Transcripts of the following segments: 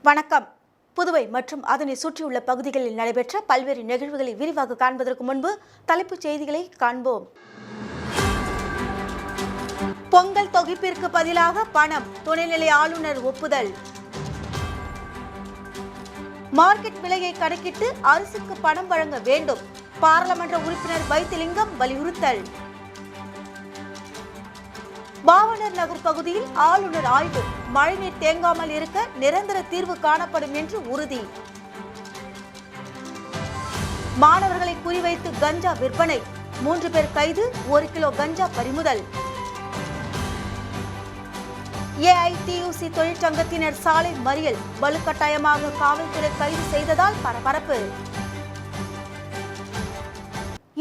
வணக்கம். புதுவை மற்றும் அதனை சுற்றியுள்ள பகுதிகளில் நடைபெற்ற பல்வேறு நிகழ்வுகளை விரிவாக காண்பதற்கு முன்பு தலைப்புச் செய்திகளை காண்போம். பொங்கல் தொகுப்பிற்கு பதிலாக பணம், துணைநிலை ஆளுநர் ஒப்புதல். மார்க்கெட் விலையை கணக்கிட்டு அரிசிக்கு பணம் வழங்க வேண்டும், பாராளுமன்ற உறுப்பினர் வைத்திலிங்கம் வலியுறுத்தல். பாவனர் நகர் பகுதியில் ஆளுநர் ஆய்வு, மழைநீர் தேங்காமல் இருக்க நிரந்தர தீர்வு காணப்படும் என்று உறுதி. மாணவர்களை குறிவைத்து கஞ்சா விற்பனை, 3 பேர் கைது, 1 கிலோ கஞ்சா பறிமுதல். ஏஐடியூசி தொழிற்சங்கத்தினர் சாலை மறியல், வலுக்கட்டாயமாக காவல்துறை கைது செய்ததால் பரபரப்பு.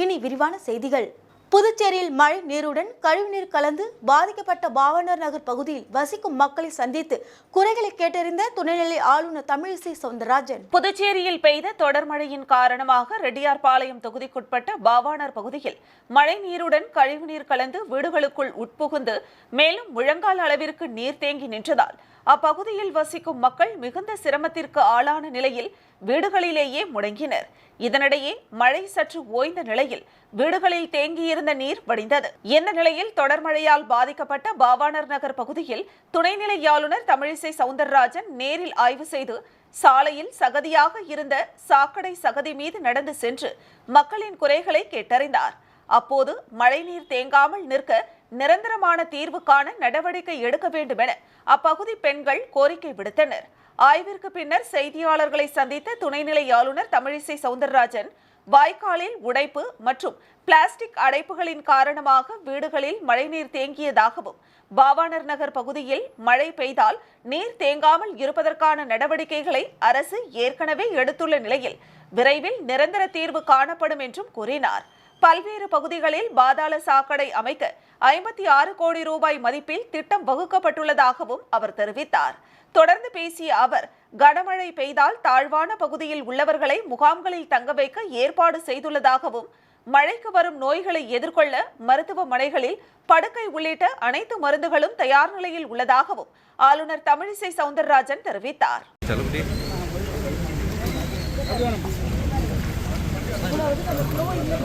இனி விரிவான செய்திகள். புதுச்சேரியில் மழை நீருடன் கழிவுநீர் கலந்து பாதிக்கப்பட்ட பாவனர் நகர் பகுதியில் வசிக்கும் மக்களை சந்தித்து குறைகளை கேட்டறிந்த துணைநிலை ஆளுநர் தமிழிசை சவுந்தரராஜன். புதுச்சேரியில் பெய்த தொடர் மழையின் காரணமாக ரெட்டியார்பாளையம் தொகுதிக்குட்பட்ட பாவாணர் பகுதியில் மழை நீருடன் கழிவுநீர் கலந்து வீடுகளுக்குள் உட்புகுந்து மேலும் முழங்கால் அளவிற்கு நீர் தேங்கி நின்றதால் அப்பகுதியில் வசிக்கும் மக்கள் மிகுந்த சிரமத்திற்கு ஆளான நிலையில் வீடுகளிலேயே முடங்கினர். இதனிடையே மழை சற்று ஓய்ந்த நிலையில் வீடுகளில் தேங்கியிருந்த நீர் வடிந்தது. இந்த நிலையில் தொடர் மழையால் பாதிக்கப்பட்ட பாவாணர் நகர் பகுதியில் துணைநிலை ஆளுநர் தமிழிசை சவுந்தரராஜன் நேரில் ஆய்வு செய்து சாலையில் சகதியாக இருந்த சாக்கடை சகதி மீது நடந்து சென்று மக்களின் குறைகளை கேட்டறிந்தார். அப்போது மழைநீர் தேங்காமல் நிற்க நிரந்தரமான தீர்வு காண நடவடிக்கை எடுக்க வேண்டும் என அப்பகுதி பெண்கள் கோரிக்கை விடுத்தனர். ஆய்விற்கு பின்னர் செய்தியாளர்களை சந்தித்த துணைநிலை ஆளுநர் தமிழிசை சவுந்தரராஜன் வாய்க்காலில் உடைப்பு மற்றும் பிளாஸ்டிக் அடைப்புகளின் காரணமாக வீடுகளில் மழைநீர் தேங்கியதாகவும் பாவாணர் நகர் பகுதியில் மழை பெய்தால் நீர் தேங்காமல் இருப்பதற்கான நடவடிக்கைகளை அரசு ஏற்கனவே எடுத்துள்ள நிலையில் விரைவில் நிரந்தர தீர்வு காணப்படும் என்றும் கூறினார். பல்வேறு பகுதிகளில் பாதாள சாக்கடை அமைக்க 56 கோடி ரூபாய் மதிப்பில் திட்டம் வகுக்கப்பட்டுள்ளதாகவும் அவர் தெரிவித்தார். தொடர்ந்து பேசிய அவர், கனமழை பெய்தால் தாழ்வான பகுதியில் உள்ளவர்களை முகாம்களில் தங்க வைக்க ஏற்பாடு செய்துள்ளதாகவும் மழைக்கு வரும் நோய்களை எதிர்கொள்ள மருத்துவமனைகளில் படுக்கை உள்ளிட்ட அனைத்து மருந்துகளும் தயார் நிலையில் உள்ளதாகவும் ஆளுநர் தமிழிசை சவுந்தரராஜன் தெரிவித்தார்.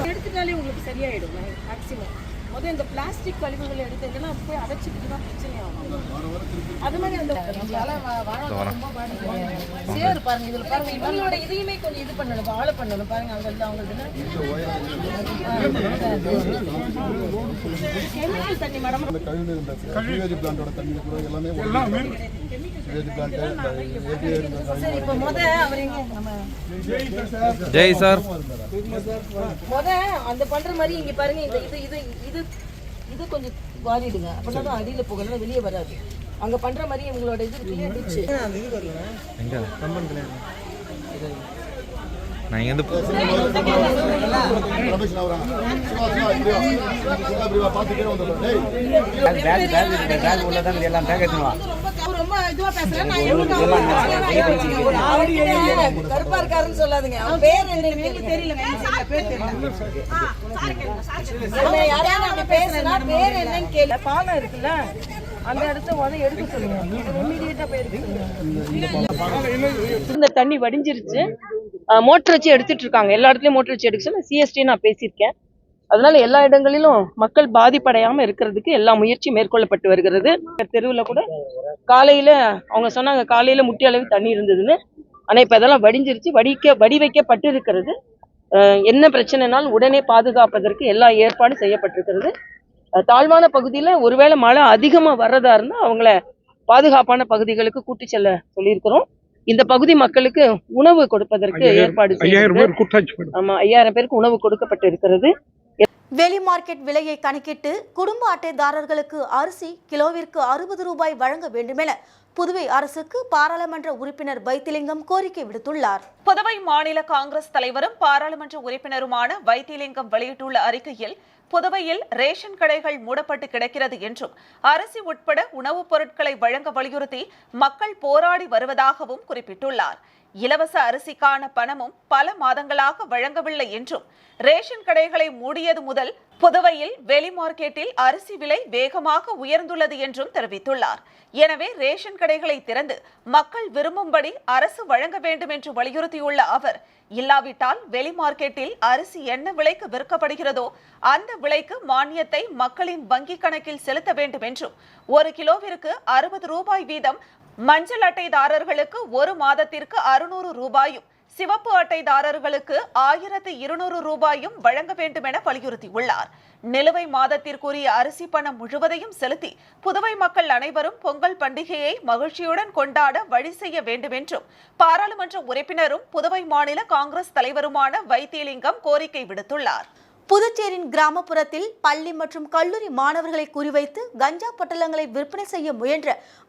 எடுத்துட்டாலே உங்களுக்கு சரியாயிடும் மேக்ஸிமம். முதல் இந்த பிளாஸ்டிக் கழிவுகளை எடுத்ததுன்னா போய் அடைச்சிக்கிட்டு தான் பிரச்சனை ஆகும். அது மாதிரி அந்த சேர் பாருங்க, இதுல பாருங்க, இவங்களோட இதையுமே கொஞ்சம் இது பண்ணணும், வாழை பண்ணணும் பாருங்க. அங்க அவங்களுக்கு கெமிக்கல் தண்ணி மேடம், சரி. இப்ப முத அவர் எங்க நம்ம ஜெய் சார் முத அந்த பண்ற மாதிரி இங்க பாருங்க, இந்த இது இது இது இது கொஞ்சம் வாரிடுங்க, அப்படின்னா அடியில போகலாம், வெளியே வராது. அங்க பண்ற மாதிரி இவங்களோட இது கிளியர் டிச்சு எங்க கம்பெனில நான் இங்க வந்து பேக் உள்ள தான் எல்லாம் பேக் எடுத்துவா. ரொம்ப இதுவா பேசுறேன் நான். கருப்பா இருக்காருன்னு சொல்லாதீங்க. அவன் பேர் எனக்கு தெரியல, பேர் தெரியல. சாரி யாராவது அப்படி பேசுறேன்னா பேர் என்னன்னு கேளு. பாலம் இருக்குல்ல, அந்த இடத்த எடுக்க சொல்லுங்க. இமிடியேட்டா போய் எடுக்க சொல்லுங்க. இந்த தண்ணி வடிஞ்சிருச்சு, மோட்டர் வச்சு எடுத்துட்டு இருக்காங்க. எல்லா இடத்துலயும் மோட்டர் வச்சு எடுக்க சொல்லி சிஎஸ்டி நான் பேசியிருக்கேன். அதனால எல்லா இடங்களிலும் மக்கள் பாதிப்படையாம இருக்கிறதுக்கு எல்லா முயற்சியும் மேற்கொள்ளப்பட்டு வருகிறது. தெருவில் கூட காலையில அவங்க சொன்னாங்க காலையில முட்டி அளவு தண்ணி இருந்ததுன்னு. ஆனா இப்ப அதெல்லாம் வடிஞ்சிருச்சு, வடி வைக்கப்பட்டு இருக்கிறது. என்ன பிரச்சனைனாலும் உடனே பாதுகாப்பதற்கு எல்லா ஏற்பாடும் செய்யப்பட்டிருக்கிறது. தாழ்வான பகுதியில ஒருவேளை மழை அதிகமா வர்றதா இருந்தா அவங்கள பாதுகாப்பான பகுதிகளுக்கு கூட்டி செல்ல சொல்லியிருக்கிறோம். இந்த பகுதி மக்களுக்கு உணவு கொடுப்பதற்கு ஏற்பாடு ஆமா 5000 பேருக்கு உணவு கொடுக்கப்பட்டு இருக்கிறது. வெளி மார்க்கெட் விலையை கணக்கிட்டு குடும்ப அட்டைதாரர்களுக்கு அரிசி கிலோவிற்கு 60 ரூபாய் வழங்க வேண்டுமென புதுவை அரசுக்கு பாராளுமன்ற உறுப்பினர் வைத்திலிங்கம் கோரிக்கை விடுத்துள்ளார். புதுவை மாநில காங்கிரஸ் தலைவரும் பாராளுமன்ற உறுப்பினருமான வைத்திலிங்கம் வெளியிட்டுள்ள அறிக்கையில், புதுவையில் ரேஷன் கடைகள் மூடப்பட்டு கிடக்கிறது என்றும் அரிசி உட்பட உணவுப் பொருட்களை வழங்க வலியுறுத்தி மக்கள் போராடி வருவதாகவும் குறிப்பிட்டுள்ளார். இலவச அரிசிக்கான பணமும் பல மாதங்களாக வழங்கவில்லை என்றும், ரேஷன் கடைகளை மூடியது முதல் புதுவையில் வெளி மார்க்கெட்டில் அரிசி விலை வேகமாக உயர்ந்துள்ளது என்றும் தெரிவித்துள்ளார். எனவே ரேஷன் கடைகளை திறந்து மக்கள் விரும்பும்படி அரசு வழங்க வேண்டும் என்று வலியுறுத்தியுள்ள அவர், இல்லாவிட்டால் வெளி மார்க்கெட்டில் அரிசி என்ன விலைக்கு விற்கப்படுகிறதோ அந்த விலைக்கு மானியத்தை மக்களின் வங்கிக் கணக்கில் செலுத்த வேண்டும் என்றும், 1 கிலோவிற்கு 60 ரூபாய் வீதம் மஞ்சள் அட்டைதாரர்களுக்கு 1 மாதத்திற்கு 600 ரூபாயும், சிவப்பு அட்டைதாரர்களுக்கு 1200 ரூபாயும் வழங்க வேண்டும் என வலியுறுத்தியுள்ளார். நிலுவை மாதத்திற்குரிய அரிசி பணம் முழுவதையும் செலுத்தி புதுவை மக்கள் அனைவரும் பொங்கல் பண்டிகையை மகிழ்ச்சியுடன் கொண்டாட வழி செய்ய வேண்டும் என்றும் பாராளுமன்ற உறுப்பினரும் புதுவை மாநில காங்கிரஸ் தலைவருமான வைத்தியலிங்கம் கோரிக்கை விடுத்துள்ளார். புதுச்சேரியின் கிராமப்புறத்தில் பள்ளி மற்றும் கல்லூரி மாணவர்களை குறிவைத்து கஞ்சா பொட்டலங்களை விற்பனை செய்ய முயன்ற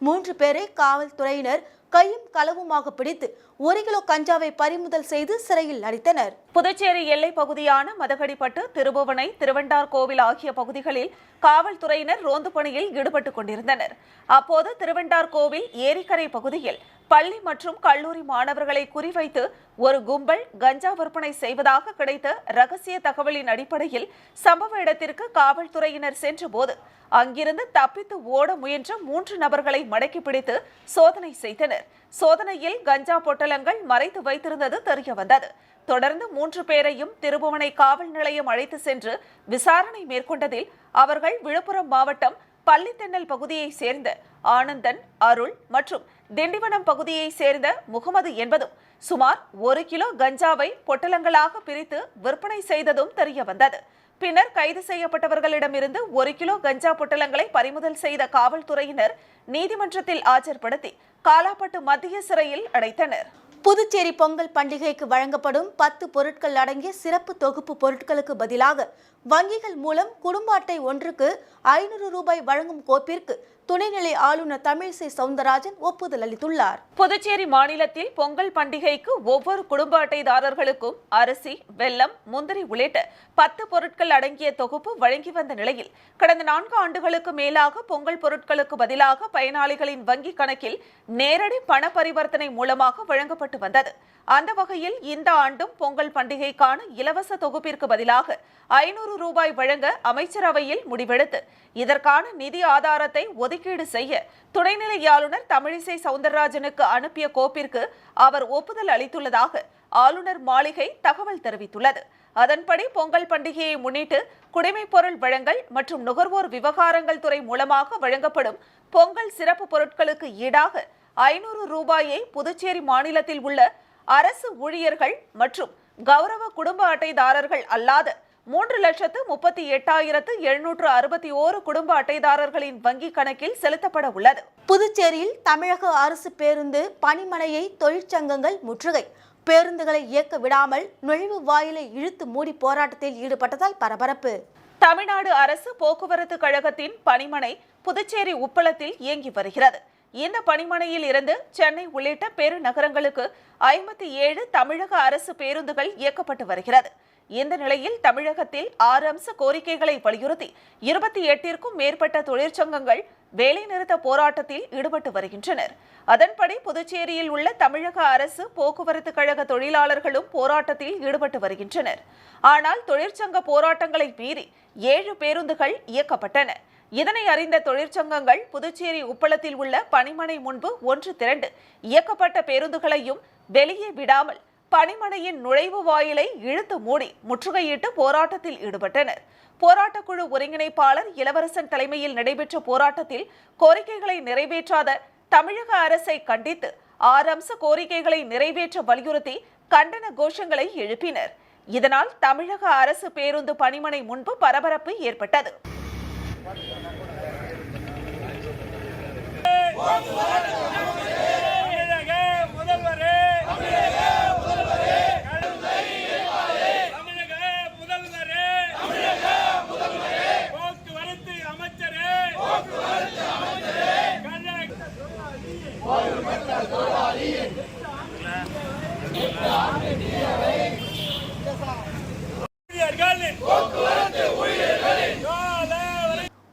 3 பேரை காவல்துறையினர் கையும் களவுமாக பிடித்து 1 கிலோ கஞ்சாவை பறிமுதல் செய்து சிறையில் அடைத்தனர். புதுச்சேரி எல்லை பகுதியான மதகடிப்பட்டு, திருபுவனை, திருவெண்டார்கோவில் ஆகிய பகுதிகளில் காவல்துறையினர் ரோந்து பணியில் ஈடுபட்டுக் கொண்டிருந்தனர். அப்போது திருவெண்டார்கோவில் ஏரிக்கரை பகுதியில் பள்ளி மற்றும் கல்லூரி மாணவர்களை குறிவைத்து ஒரு கும்பல் கஞ்சா விற்பனை செய்வதாக கிடைத்த ரகசிய தகவலின் அடிப்படையில் சம்பவ இடத்திற்கு காவல்துறையினர் சென்றபோது அங்கிருந்து தப்பித்து ஓட முயன்ற 3 நபர்களை மடக்கி பிடித்து சோதனை செய்தனர். சோதனையில் கஞ்சா பொட்டலங்கள் மறைத்து வைத்திருந்தது தெரியவந்தது. தொடர்ந்து 3 பேரையும் திருபுவனை காவல் நிலையம் அழைத்து சென்று விசாரணை மேற்கொண்டதில் அவர்கள் விழுப்புரம் மாவட்டம் பள்ளித்தென்னல் பகுதியைச் சேர்ந்த ஆனந்தன், அருள் மற்றும் திண்டிவனம் பகுதியைச் சேர்ந்த முகமது என்பதும் சுமார் 1 கிலோ கஞ்சாவை பொட்டலங்களாக பிரித்து விற்பனை செய்ததும் தெரியவந்தது. பின்னர் கைது செய்யப்பட்டவர்களிடமிருந்து 1 கிலோ கஞ்சா பொட்டலங்களை பறிமுதல் செய்த காவல்துறையினர் நீதிமன்றத்தில் ஆஜர்படுத்தி காலாப்பட்டு மத்திய சிறையில் அடைத்தனர். புதுச்சேரி பொங்கல் பண்டிகைக்கு வழங்கப்படும் 10 பொருட்கள் அடங்கிய சிறப்பு தொகுப்பு பொருட்களுக்கு பதிலாக வங்கிகள் மூலம் குடும்ப அட்டை ஒன்றுக்கு 500 ரூபாய் வழங்கும் கோப்பிற்கு துணைநிலை ஆளுநர் தமிழிசை சவுந்தரராஜன் ஒப்புதல் அளித்துள்ளார். புதுச்சேரி மாநிலத்தில் பொங்கல் பண்டிகைக்கு ஒவ்வொரு குடும்ப அட்டைதாரர்களுக்கும் அரிசி, வெல்லம், முந்திரி உள்ளிட்ட 10 பொருட்கள் அடங்கிய தொகுப்பு வழங்கி வந்த நிலையில் கடந்த 4 ஆண்டுகளுக்கு மேலாக பொங்கல் பொருட்களுக்கு பதிலாக பயனாளிகளின் வங்கி கணக்கில் நேரடி பண பரிவர்த்தனை மூலமாக வழங்கப்பட்டு வந்தது. அந்த வகையில் இந்த ஆண்டும் பொங்கல் பண்டிகைக்கான இலவச தொகுப்பிற்கு பதிலாக 500 ரூபாய் வழங்க அமைச்சரவையில் முடிவெடுத்து இதற்கான நிதி ஆதாரத்தை ஒதுக்கீடு செய்ய துணைநிலை ஆளுநர் தமிழிசை சவுந்தரராஜனுக்கு அனுப்பிய கோப்பிற்கு அவர் ஒப்புதல் அளித்துள்ளதாக ஆளுநர் மாளிகை தகவல் தெரிவித்துள்ளது. அதன்படி பொங்கல் பண்டிகையை முன்னிட்டு குடிமைப் பொருள் வழங்கல் மற்றும் நுகர்வோர் விவகாரங்கள் துறை மூலமாக வழங்கப்படும் பொங்கல் சிறப்பு பொருட்களுக்கு ஈடாக 500 ரூபாயை புதுச்சேரி மாநிலத்தில் உள்ள அரசு ஊழியர்கள் மற்றும் கௌரவ குடும்ப அட்டைதாரர்கள் அல்லாத 3,38,761 குடும்ப அட்டைதாரர்களின் வங்கி கணக்கில் செலுத்தப்பட உள்ளது. புதுச்சேரியில் தமிழக அரசு பேருந்து பணிமனையை தொழிற்சங்கங்கள் முற்றுகை. பேருந்துகளை இயக்க விடாமல் நுழைவு வாயிலை இழுத்து மூடி போராட்டத்தில் ஈடுபட்டதால் பரபரப்பு. தமிழ்நாடு அரசு போக்குவரத்து கழகத்தின் பணிமனை புதுச்சேரி உப்பளத்தில் இயங்கி வருகிறது. இந்த பணிமனையில் இருந்து சென்னை உள்ளிட்ட பெருநகரங்களுக்கு 57 தமிழக அரசு பேருந்துகள் இயக்கப்பட்டு வருகிறது. இந்த நிலையில் தமிழகத்தில் 6 அம்ச கோரிக்கைகளை வலியுறுத்தி 28ற்கும் மேற்பட்ட தொழிற்சங்கங்கள் வேலைநிறுத்த போராட்டத்தில் ஈடுபட்டு வருகின்றனர். அதன்படி புதுச்சேரியில் உள்ள தமிழக அரசு போக்குவரத்து கழக தொழிலாளர்களும் போராட்டத்தில் ஈடுபட்டு வருகின்றனர். ஆனால் தொழிற்சங்க போராட்டங்களை மீறி 7 பேருந்துகள் இயக்கப்பட்டன. இதனை அறிந்த தொழிற்சங்கங்கள் புதுச்சேரி உப்பளத்தில் உள்ள பணிமனை முன்பு ஒன்று திரண்டு இயக்கப்பட்ட பேருந்துகளையும் வெளியே விடாமல் பணிமனையின் நுழைவு வாயிலை இழுத்து மூடி முற்றுகையிட்டு போராட்டத்தில் ஈடுபட்டனர். போராட்டக்குழு ஒருங்கிணைப்பாளர் இளவரசன் தலைமையில் நடைபெற்ற போராட்டத்தில் கோரிக்கைகளை நிறைவேற்றாத தமிழக அரசை கண்டித்து 6 அம்ச கோரிக்கைகளை நிறைவேற்ற வலியுறுத்தி கண்டன கோஷங்களை எழுப்பினர். இதனால் தமிழக அரசு பேருந்து பணிமனை முன்பு பரபரப்பு ஏற்பட்டது.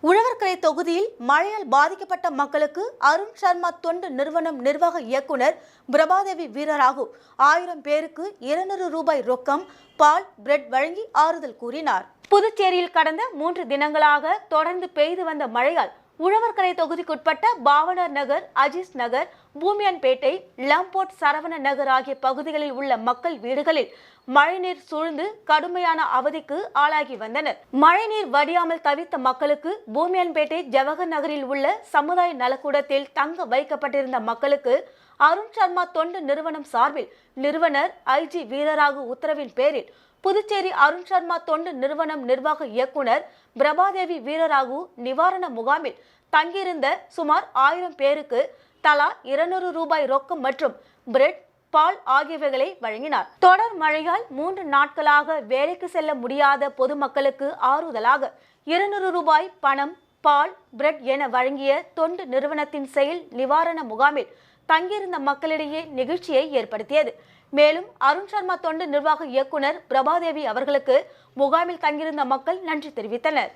உழவர்கரை தொகுதியில் மழையால் பாதிக்கப்பட்ட மக்களுக்கு அருண் சர்மா தொண்டு நிறுவனம் நிர்வாக இயக்குனர் பிரபாதேவி வீரராகு 1000 பேருக்கு 200 ரூபாய் ரொக்கம், பால், பிரெட் வழங்கி ஆறுதல் கூறினார். புதுச்சேரியில் கடந்த 3 தினங்களாக தொடர்ந்து பெய்து வந்த மழையால் உழவர்கரை தொகுதிக்குட்பட்ட பாவனர் நகர், அஜிஸ் நகர், பூமியான்பேட்டை, லம்போட், சரவண நகர் ஆகிய பகுதிகளில் உள்ள மக்கள் வீடுகளில் மழைநீர் சூழ்ந்து கடுமையான அவதிக்கு ஆளாகி வந்தனர். மழைநீர் வடியாமல் தவித்த மக்களுக்கு பூமியான்பேட்டை ஜவஹர் நகரில் உள்ள சமுதாய நலக்கூடத்தில் தங்க வைக்கப்பட்டிருந்த மக்களுக்கு அருண் சர்மா தொண்டு நிறுவனம் சார்பில் நிறுவனர் ஐஜி வீரராகு உத்தரவின் பேரில் புதுச்சேரி அருண் சர்மா தொண்டு நிறுவனம் நிர்வாக இயக்குனர் பிரபாதேவி வீரராகு நிவாரண முகாமில் தங்கியிருந்த சுமார் 1000 பேருக்கு தலா 200 ரூபாய் ரொக்கம் மற்றும் பிரெட், பால் ஆகியவைகளை வழங்கினார். தொடர் மழையால் 3 நாட்களாக வேலைக்கு செல்ல முடியாத பொதுமக்களுக்கு ஆறுதலாக 200 ரூபாய் பணம், பால், பிரெட் என வழங்கிய தொண்டு நிறுவனத்தின் செயல் நிவாரண முகாமில் தங்கியிருந்த மக்களிடையே நிகழ்ச்சியை ஏற்படுத்தியது. மேலும் அருண் சர்மா தொண்டு நிர்வாக இயக்குனர் பிரபாதேவி அவர்களுக்கு முகாமில் தங்கியிருந்த மக்கள் நன்றி தெரிவித்தனர்.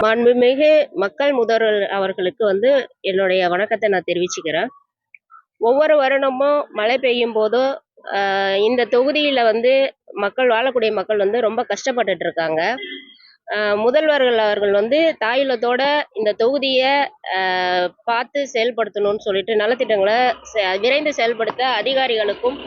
மாண்புமிகு மக்கள் முதல்வர் அவர்களுக்கு என்னுடைய வணக்கத்தை நான் தெரிவிச்சுக்கிறேன். ஒவ்வொரு வருடமும் மழை பெய்யும் போதும் இந்த தொகுதியில் மக்கள் வாழக்கூடிய மக்கள் ரொம்ப கஷ்டப்பட்டுட்டு இருக்காங்க. முதல்வர்கள் அவர்கள் தாயுள்ளத்தோட இந்த தொகுதியை பார்த்து செயல்படுத்தணும்னு சொல்லிட்டு நலத்திட்டங்களை விரைந்து செயல்படுத்த அதிகாரிகளுக்கும்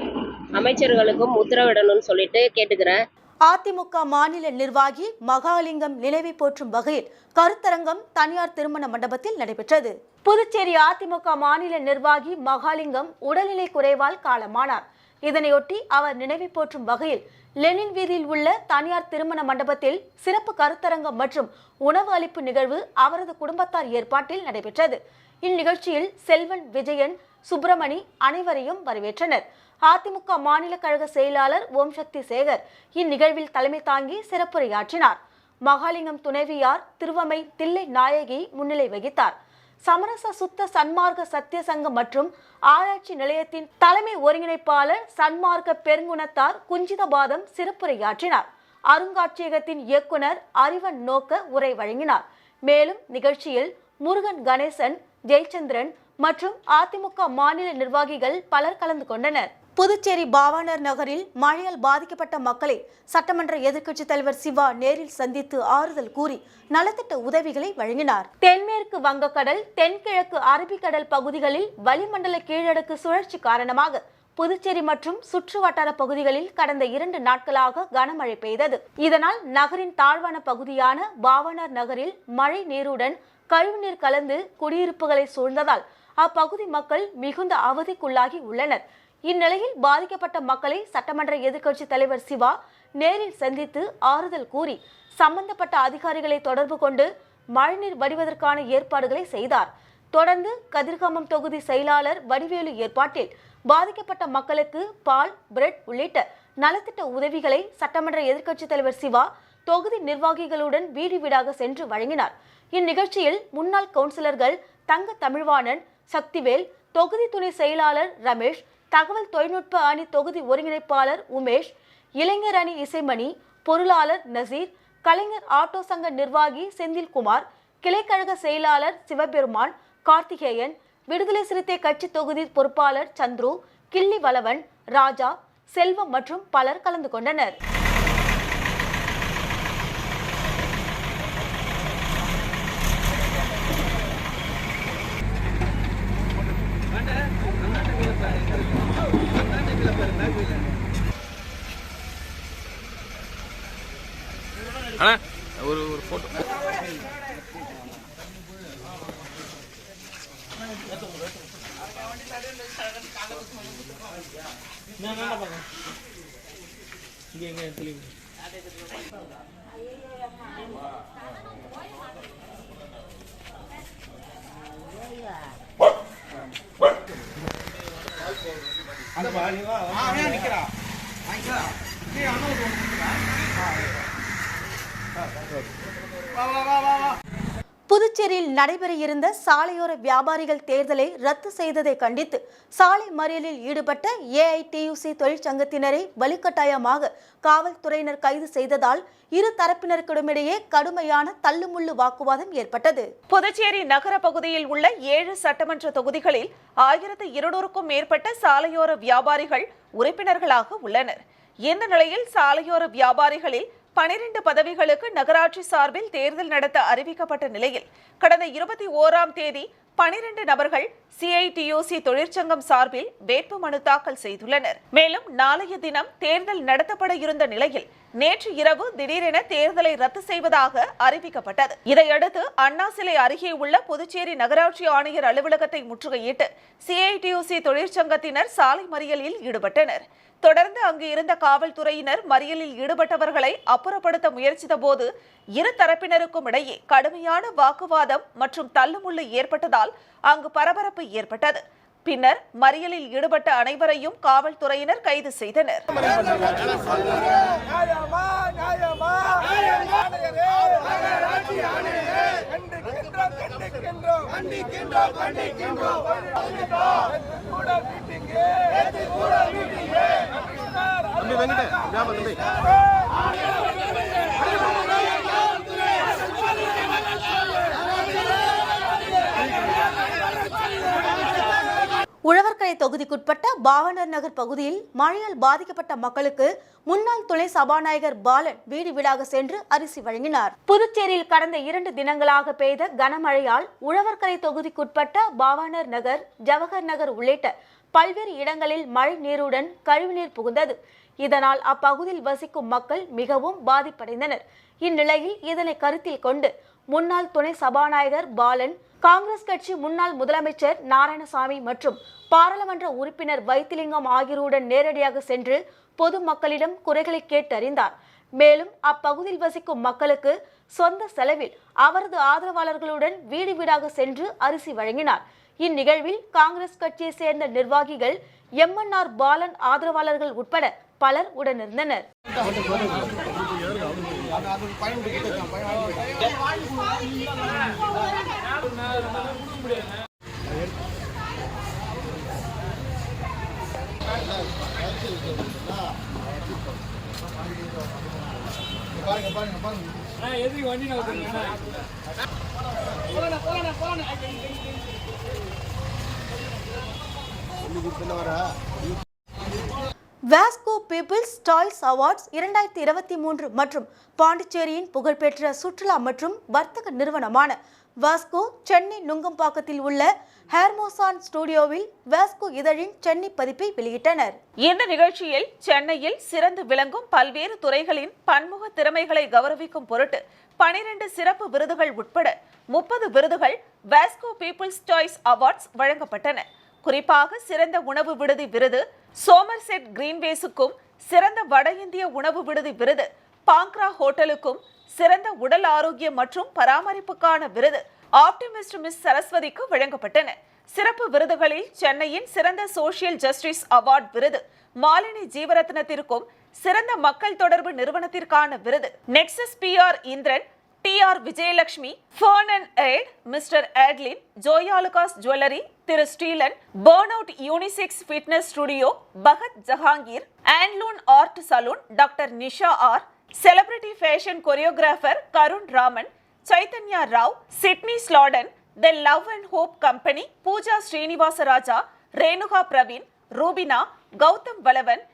அமைச்சர்களுக்கும் உத்தரவிடணும்னு சொல்லிட்டு கேட்டுக்கிறேன். அதிமுக மாநில நிர்வாகி மகாலிங்கம் நினைவை போற்றும் வகையில் கருத்தரங்கம் தனியார் திருமண மண்டபத்தில் நடைபெற்றது. புதுச்சேரி அதிமுக மாநில நிர்வாகி மகாலிங்கம் உடல்நிலை குறைவால் காலமானார். இதனையொட்டி அவர் நினைவை போற்றும் வகையில் லெனின் வீதியில் உள்ள தனியார் திருமண மண்டபத்தில் சிறப்பு கருத்தரங்கம் மற்றும் உணவு அளிப்பு நிகழ்வு அவரது குடும்பத்தார் ஏற்பாட்டில் நடைபெற்றது. இந்நிகழ்ச்சியில் செல்வன், விஜயன், சுப்பிரமணி அனைவரையும் வரவேற்றனர். அதிமுக மாநில கழக செயலாளர் ஓம் சக்தி சேகர் இந்நிகழ்வில் தலைமை தாங்கி சிறப்புரையாற்றினார். மகாலிங்கம் துணைவியார் திருவமை தில்லை நாயகி முன்னிலை வகித்தார். சமரச சுத்த சன்மார்க்க சத்திய சங்கம் மற்றும் ஆராய்ச்சி நிலையத்தின் தலைமை ஒருங்கிணைப்பாளர் சன்மார்க்க பெருங்குணத்தார் குஞ்சிதபாதம் சிறப்புரையாற்றினார். அருங்காட்சியகத்தின் இயக்குனர் அறிவன் நோக்க உரை வழங்கினார். மேலும் நிகழ்ச்சியில் முருகன், கணேசன், ஜெயச்சந்திரன் மற்றும் அதிமுக மாநில நிர்வாகிகள் பலர் கலந்து கொண்டனர். புதுச்சேரி பாவாணர் நகரில் மழையால் பாதிக்கப்பட்ட மக்களை சட்டமன்ற எதிர்க்கட்சித் தலைவர் சிவா நேரில் சந்தித்து ஆறுதல் கூறி நலத்திட்ட உதவிகளை வழங்கினார். தென்மேற்கு வங்கக்கடல், தென்கிழக்கு அரபிக்கடல் பகுதிகளில் வளிமண்டல கீழடுக்கு சுழற்சி காரணமாக புதுச்சேரி மற்றும் சுற்று வட்டார பகுதிகளில் கடந்த 2 நாட்களாக கனமழை பெய்தது. இதனால் நகரின் தாழ்வான பகுதியான பாவாணர் நகரில் மழை நீருடன் கழிவுநீர் கலந்து குடியிருப்புகளை சூழ்ந்ததால் அப்பகுதி மக்கள் மிகுந்த அவதிக்குள்ளாகி உள்ளனர். இந்நிலையில் பாதிக்கப்பட்ட மக்களை சட்டமன்ற எதிர்க்கட்சி தலைவர் சிவா நேரில் சந்தித்து ஆறுதல் கூறி சம்பந்தப்பட்ட அதிகாரிகளை தொடர்பு கொண்டு மழைநீர் வடிவதற்கான ஏற்பாடுகளை செய்தார். தொடர்ந்து கதிர்காமம் தொகுதி செயலாளர் வடிவேலு ஏற்பாட்டில் பாதிக்கப்பட்ட மக்களுக்கு பால், பிரெட் உள்ளிட்ட நலத்திட்ட உதவிகளை சட்டமன்ற எதிர்க்கட்சி தலைவர் சிவா தொகுதி நிர்வாகிகளுடன் வீடு வீடாக சென்று வழங்கினார். இந்நிகழ்ச்சியில் முன்னாள் கவுன்சிலர்கள் தங்க தமிழ்வாணன், சக்திவேல், தொகுதி துணை செயலாளர் ரமேஷ், தகவல் தொழில்நுட்ப அணி தொகுதி ஒருங்கிணைப்பாளர் உமேஷ், இளைஞர் அணி இசைமணி, பொருளாளர் நசீர், கலைஞர் ஆட்டோ சங்க நிர்வாகி செந்தில்குமார், கிளைக்கழக செயலாளர் சிவபெருமான், கார்த்திகேயன், விடுதலை சிறுத்தை கட்சி தொகுதி பொறுப்பாளர் சந்துரு, கிள்ளி வளவன், ராஜா, செல்வம் மற்றும் பலர் கலந்து கொண்டனர். ஒரு போட்டோ இங்க புதுச்சேரியில் நடைபெற இருந்த சாலையோர வியாபாரிகள் தேர்தலை ரத்து செய்ததை கண்டித்து சாலை மறியலில் ஈடுபட்ட ஏஐடியுசி தொழிற்சங்கத்தினரை வலுக்கட்டாயமாக காவல்துறையினர் கைது செய்ததால் இரு தரப்பினருக்கிடையே கடுமையான தள்ளுமுள்ளு வாக்குவாதம் ஏற்பட்டது. புதுச்சேரி நகர பகுதியில் உள்ள 7 சட்டமன்ற தொகுதிகளில் 1200க்கும் மேற்பட்ட சாலையோர வியாபாரிகள் உறுப்பினர்களாக உள்ளனர். இந்த நிலையில் சாலையோர வியாபாரிகளில் 12 பதவிகளுக்கு நகராட்சி சார்பில் தேர்தல் நடத்த அறிவிக்கப்பட்ட நிலையில் கடந்த 21ஆம் தேதி 12 நபர்கள் சிஐடியுசி தொழிற்சங்கம் சார்பில் வேட்புமனு தாக்கல் செய்துள்ளனர். மேலும் நாளைய தினம் தேர்தல் நடத்தப்பட இருந்த நிலையில் நேற்று இரவு திடீரென தேர்தலை ரத்து செய்வதாக அறிவிக்கப்பட்டது. இதையடுத்து அண்ணா சிலை அருகே உள்ள புதுச்சேரி நகராட்சி ஆணையர் அலுவலகத்தை முற்றுகையிட்டு சிஐடியுசி தொழிற்சங்கத்தினர் சாலை மறியலில் ஈடுபட்டனர். தொடர்ந்து அங்கு இருந்த காவல்துறையினர் மறியலில் ஈடுபட்டவர்களை அப்புறப்படுத்த முயற்சித்த போது இரு தரப்பினருக்கும் இடையே கடுமையான வாக்குவாதம் மற்றும் தள்ளுமுள்ளு ஏற்பட்டதால் அங்கு பரபரப்பு ஏற்பட்டது. பின்னர் மறியலில் ஈடுபட்ட அனைவரையும் காவல்துறையினர் கைது செய்தனர். உழவர்கரை தொகுதிக்குட்பட்ட பாவனர் நகர் பகுதியில் மழையால் பாதிக்கப்பட்ட மக்களுக்கு முன்னாள் துணை சபாநாயகர் பாலன் வீடு வீடாக சென்று அரிசி வழங்கினார். புதுச்சேரியில் கடந்த 2 தினங்களாக பெய்த கனமழையால் உழவர்கரை தொகுதிக்குட்பட்ட பாவனர் நகர், ஜவஹர் நகர் உள்ளிட்ட பல்வேறு இடங்களில் மழை நீருடன் கழிவுநீர் புகுந்தது. இதனால் அப்பகுதியில் வசிக்கும் மக்கள் மிகவும் பாதிப்படைந்தனர். இந்நிலையில் இதனை கருத்தில் கொண்டு முன்னாள் துணை சபாநாயகர் பாலன், காங்கிரஸ் கட்சி முன்னாள் முதலமைச்சர் நாராயணசாமி மற்றும் பாராளுமன்ற உறுப்பினர் வைத்திலிங்கம் ஆகியோருடன் நேரடியாக சென்று பொதுமக்களிடம் குறைகளை கேட்டறிந்தார். மேலும் அப்பகுதியில் வசிக்கும் மக்களுக்கு சொந்த செலவில் அவரது ஆதரவாளர்களுடன் வீடு வீடாக சென்று அரிசி வழங்கினார். இந்நிகழ்வில் காங்கிரஸ் கட்சியை சேர்ந்த நிர்வாகிகள், எம்என்ஆர் பாலன் ஆதரவாளர்கள் உட்பட பலர் உடனிருந்தனர். வாஸ்கோ பீப்பிள்ஸ் சாய்ஸ் அவார்ட்ஸ் 2023 மற்றும் பாண்டிச்சேரியின் புகழ்பெற்ற சுற்றுலா மற்றும் வர்த்தக நிறுவனமான வாஸ்கோ சென்னை நுங்கம்பாக்கத்தில் உள்ள ஹேர்மோசான் ஸ்டுடியோவில் வாஸ்கோ இதழின் சென்னை பதிப்பை வெளியிட்டனர். இந்த நிகழ்ச்சியில் சென்னையில் சிறந்து விளங்கும் பல்வேறு துறைகளின் பன்முக திறமைகளை கௌரவிக்கும் பொருட்டு 12 சிறப்பு விருதுகள் உட்பட 30 விருதுகள் வாஸ்கோ பீப்பிள்ஸ் சாய்ஸ் அவார்ட்ஸ் வழங்கப்பட்டன. குறிப்பாக சிறந்த உணவு விடுதி விருது சோமர்செட் கிரீன்வேஸுக்கும், சிறந்த வட இந்திய உணவு விடுதி விருது பாங்க்ரா ஹோட்டலுக்கும், சிறந்த உடல் ஆரோக்கியம் மற்றும் பராமரிப்புக்கான விருது ஆப்டிமிஸ்ட் மிஸ் சரஸ்வதிக்கு வழங்கப்பட்டன. சிறப்பு விருதுகளில் சென்னையின் சிறந்த சோசியல் ஜஸ்டிஸ் அவார்ட் விருது மாலினி ஜீவரத்னத்திற்கும், சிறந்த மக்கள் தொடர்பு நிறுவனத்திற்கான விருது nexus PR Indran, TR Vijayalakshmi, ஃபர்னன் எட், மிஸ்டர் ஏட்லின், ஜோயாலுகாஸ் ஜுவல்லரி, திரு ஸ்டீலன், burn out unisex fitness studio, Bhagat Jahangir, ஆன்லூன் art salon, doctor Nisha R, celebrity fashion choreographer Karun Raman, Chaitanya Rao, Sidney Sladen, the love and hope company, Pooja Srinivasaraja, Renuka Praveen, Rubina, Gautham Valavan,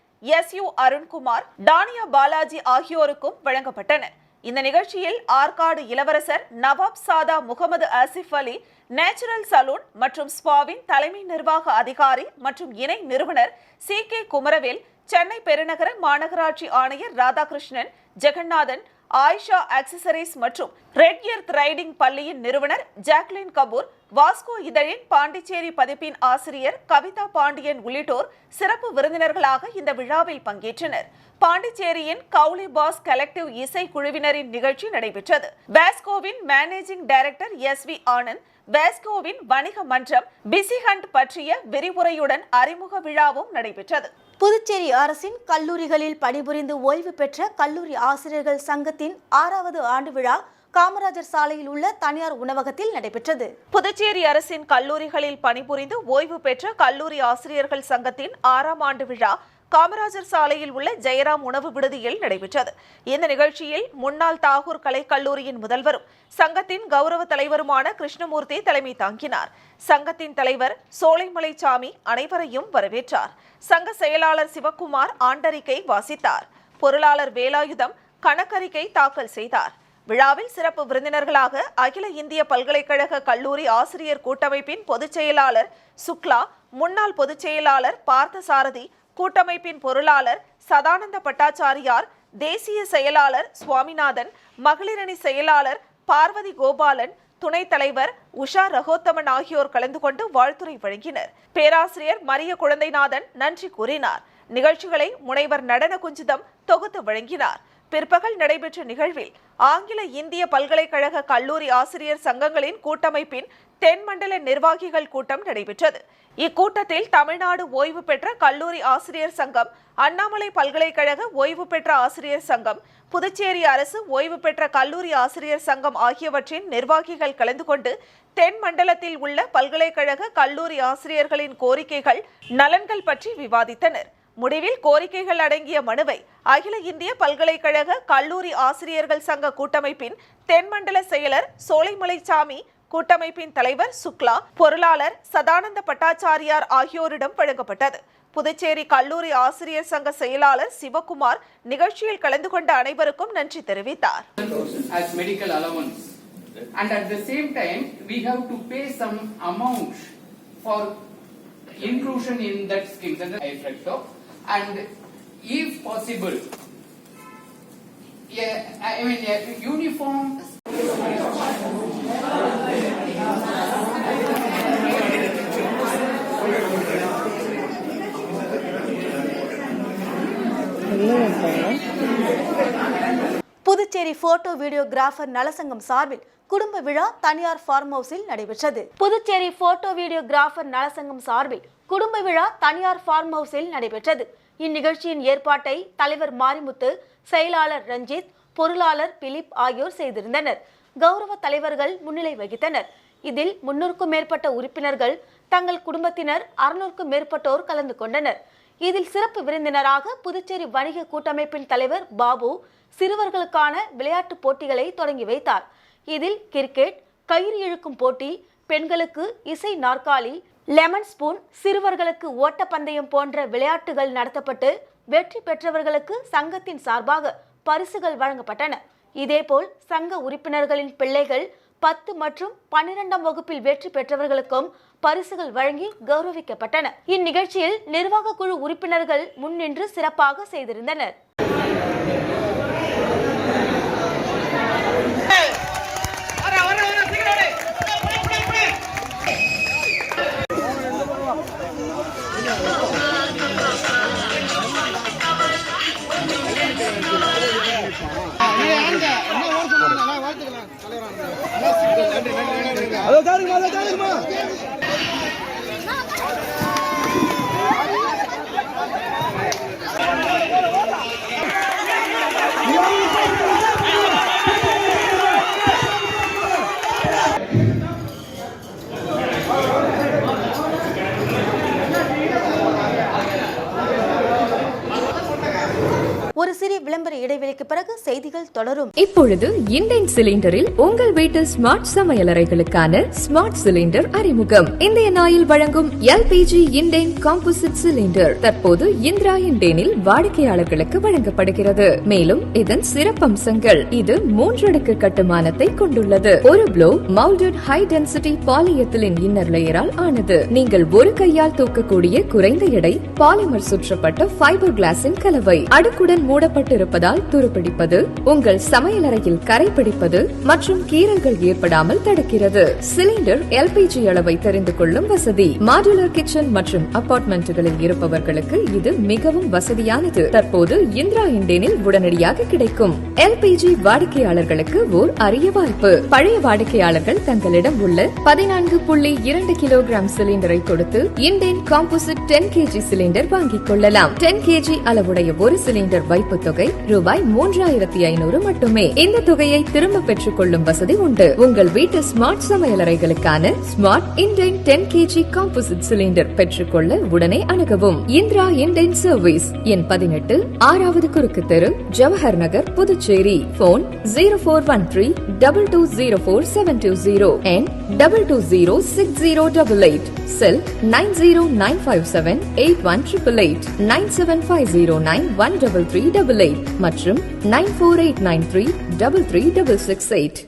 SU Arunkumar, Tania Balaji ஆகியோருக்கும் வழங்கப்பட்டன. இந்த நிகழ்ச்சியில் ஆற்காடு இளவரசர் நவாப் சாதா முகமது ஆசிப் அலி நேச்சுரல் சலூன் மற்றும் ஸ்பாவின் தலைமை நிர்வாக அதிகாரி மற்றும் இணை நிறுவனர் CK குமரவேல், சென்னை பெருநகர மாநகராட்சி ஆணையர் ராதாகிருஷ்ணன், ஜெகநாதன், ஆயிஷா ஆக்சசரிஸ் மற்றும் ரெட் எர்த் ரைடிங் பள்ளியின் நிறுவனர் ஜாக்லின் கபூர், வாஸ்கோ இதழின் பாண்டிச்சேரி பதிப்பின் ஆசிரியர் கவிதா பாண்டியன் உள்ளிட்டோர் சிறப்பு விருந்தினர்களாக இந்த விழாவில் பங்கேற்றனர். பாண்டிச்சேரியின் கவுலி பாஸ் கலெக்டிவ் இசை குழுவினரின் நிகழ்ச்சி நடைபெற்றது. வாஸ்கோவின் மேனேஜிங் டைரக்டர் SV ஆனந்த், வாஸ்கோவின் வணிக மன்றம் பிசி ஹண்ட் பற்றிய விரிவுரையுடன் அறிமுக விழாவும் நடைபெற்றது. புதுச்சேரி அரசின் கல்லூரிகளில் பணிபுரிந்து ஓய்வு பெற்ற கல்லூரி ஆசிரியர்கள் சங்கத்தின் 6வது ஆண்டு விழா காமராஜர் சாலையில் உள்ள தனியார் உணவகத்தில் நடைபெற்றது. புதுச்சேரி அரசின் கல்லூரிகளில் பணிபுரிந்து ஓய்வு பெற்ற கல்லூரி ஆசிரியர்கள் சங்கத்தின் 6ஆம் ஆண்டு விழா காமராஜர் சாலையில் உள்ள ஜெயராம் உணவு விடுதியில் நடைபெற்றது. இந்த நிகழ்ச்சியில் முன்னாள் தாகூர் கலைக்கல்லூரியின் முதல்வரும் சங்கத்தின் கௌரவ தலைவருமான கிருஷ்ணமூர்த்தி தலைமை தாங்கினார். சங்கத்தின் தலைவர் சோலைமலைச்சாமி அனைவரையும் வரவேற்றார். சங்க செயலாளர் சிவக்குமார் ஆண்டறிக்கை வாசித்தார். பொருளாளர் வேலாயுதம் கணக்கறிக்கை தாக்கல் செய்தார். விழாவில் சிறப்பு விருந்தினர்களாக அகில இந்திய பல்கலைக்கழக கல்லூரி ஆசிரியர் கூட்டமைப்பின் பொதுச் செயலாளர் சுக்லா, முன்னாள் பொதுச் செயலாளர் பார்த்தசாரதி, கூட்டமைப்பின் பொருளாளர் சதானந்த பட்டாச்சாரியார், தேசிய செயலாளர் சுவாமிநாதன், மகளிரணி செயலாளர் பார்வதி கோபாலன், துணைத் தலைவர் உஷா ரகோத்தமன் ஆகியோர் கலந்து கொண்டு வாழ்த்துரை வழங்கினர். பேராசிரியர் மரிய குழந்தைநாதன் நன்றி கூறினார். நிகழ்ச்சிகளை முனைவர் நடன குஞ்சிதம் தொகுத்து வழங்கினார். பிற்பகல் நடைபெற்ற நிகழ்வில் ஆங்கில இந்திய பல்கலைக்கழக கல்லூரி ஆசிரியர் சங்கங்களின் கூட்டமைப்பின் தென்மண்டல நிர்வாகிகள் கூட்டம் நடைபெற்றது. இக்கூட்டத்தில் தமிழ்நாடு ஓய்வு பெற்ற கல்லூரி ஆசிரியர் சங்கம், அண்ணாமலை பல்கலைக்கழக ஓய்வு பெற்ற ஆசிரியர் சங்கம், புதுச்சேரி அரசு ஓய்வு பெற்ற கல்லூரி ஆசிரியர் சங்கம் ஆகியவற்றின் நிர்வாகிகள் கலந்து கொண்டு தென் மண்டலத்தில் உள்ள பல்கலைக்கழக கல்லூரி ஆசிரியர்களின் கோரிக்கைகள், நலன்கள் பற்றி விவாதித்தனர். முடிவில் கோரிக்கைகள் அடங்கிய மனுவை அகில இந்திய பல்கலைக்கழக கல்லூரி ஆசிரியர்கள் சங்க கூட்டமைப்பின் தென்மண்டல செயலர் சோலைமலைச்சாமி, கூட்டமைப்பின் தலைவர் சுக்லா, பொருளாளர் சதானந்த பட்டாச்சாரியார் ஆகியோரிடம் வழங்கப்பட்டது. புதுச்சேரி கல்லூரி ஆசிரியர் சங்க செயலாளர் சிவக்குமார் நிகழ்ச்சியில் கலந்து கொண்ட அனைவருக்கும் நன்றி தெரிவித்தார். And at the same time we have to pay some amount for inclusion in that scheme, that the effect of, and if possible uniform Puducherry photo videographer நலசங்கம் சார்பில் குடும்ப விழா தனியார் ஃபார்ம் ஹவுஸில் நடைபெற்றது. புதுச்சேரி போட்டோ வீடியோகிராஃபர் நலசங்கம் சார்பில் குடும்ப விழா தனியார் ஃபார்ம் ஹவுஸில் நடைபெற்றது. இந்நிகழ்ச்சியின் ஏற்பாட்டை தலைவர் மாரிமுத்து, செயலாளர் ரஞ்சித், பொருளாளர் பிலிப் ஆகியோர் செய்திருந்தனர். கௌரவ தலைவர்கள் முன்னிலை வகித்தனர். இதில் 300க்கும் மேற்பட்ட உறுப்பினர்கள், தங்கள் குடும்பத்தினர் 600க்கும் மேற்பட்டோர் கலந்து கொண்டனர். இதில் சிறப்பு விருந்தினராக புதுச்சேரி வணிக கூட்டமைப்பின் தலைவர் பாபு சிறுவர்களுக்கான விளையாட்டு போட்டிகளை தொடங்கி வைத்தார். இதில் கிரிக்கெட், கயிறு இழுக்கும் போட்டி, பெண்களுக்கு இசை நாற்காலி, லெமன் ஸ்பூன், சிறுவர்களுக்கு ஓட்டப்பந்தயம் போன்ற விளையாட்டுகள் நடத்தப்பட்டு வெற்றி பெற்றவர்களுக்கு சங்கத்தின் சார்பாக பரிசுகள் வழங்கப்பட்டன. இதேபோல் சங்க உறுப்பினர்களின் பிள்ளைகள் 10 மற்றும் 12ஆம் வகுப்பில் வெற்றி பெற்றவர்களுக்கும் பரிசுகள் வழங்கி கௌரவிக்கப்பட்டன. இந்நிகழ்ச்சியில் நிர்வாக குழு உறுப்பினர்கள் முன்னின்று சிறப்பாக செய்திருந்தனர். ஒரு சிறிய விளம்பர இடைவெளிக்கு பிறகு செய்திகள் தொடரும். இப்பொழுது இண்டேன் சிலிண்டரில் உங்கள் வீட்டு ஸ்மார்ட் சமையலறைகளுக்கான ஸ்மார்ட் சிலிண்டர் அறிமுகம். இந்தியன் ஆயில் வழங்கும் LPG இண்டேன் காம்போசிட் சிலிண்டர் தற்போது இந்திரா இண்டேனில் வாடிக்கையாளர்களுக்கு வழங்கப்படுகிறது. மேலும் இதன் சிறப்பம்சங்கள்: இது 3 அடுக்கு கட்டுமானத்தை கொண்டுள்ளது. ஒரு blow moulded high density polyethylene inner லேயரால் ஆனது. நீங்கள் ஒரு கையால் தூக்கக்கூடிய குறைந்த எடை பாலிமர் சுற்றப்பட்ட ஃபைபர் கிளாஸின் கலவை. அடுக்குடன் மூடப்பட்ட மூடப்பட்டிருப்பதால் துருப்பிடிப்பது, உங்கள் சமையலறையில் கரைபிடிப்பது மற்றும் கீறல்கள் ஏற்படாமல் தடுக்கிறது. சிலிண்டர் எல்பிஜி அளவை தெரிந்து கொள்ளும் வசதி. மாடுலர் கிச்சன் மற்றும் அபார்ட்மெண்ட்டுகளில் இருப்பவர்களுக்கு இது மிகவும் வசதியானது. தற்போது இந்திரா இண்டேனில் உடனடியாக கிடைக்கும். எல்பிஜி வாடிக்கையாளர்களுக்கு ஓர் அரிய வாய்ப்பு. பழைய வாடிக்கையாளர்கள் தங்களிடம் உள்ள 14.2 கிலோகிராம் சிலிண்டரை கொடுத்து இண்டேன் காம்போசிட் 10 kg சிலிண்டர் வாங்கிக் கொள்ளலாம். 10 kg அளவுடைய ஒரு சிலிண்டர் வைப்பு தொகை ரூபாய் 3500 மட்டுமே. இந்த தொகையை திரும்ப பெற்றுக் கொள்ளும் வசதி உண்டு. உங்கள் வீட்டு ஸ்மார்ட் சமையலறைகளுக்கான smart Indane 10 kg composite cylinder பெற்றுக்கொள்ள உடனே அணுகவும். இந்திரா இண்டேன் சர்வீஸ் எண் 18, 6வது குறுக்கு தெரு, Jawahar Nagar, Puducherry. Phone 0413-2204-720 and 22060888. Cell 9095781888, 9750913388 மற்றும் 9489333668.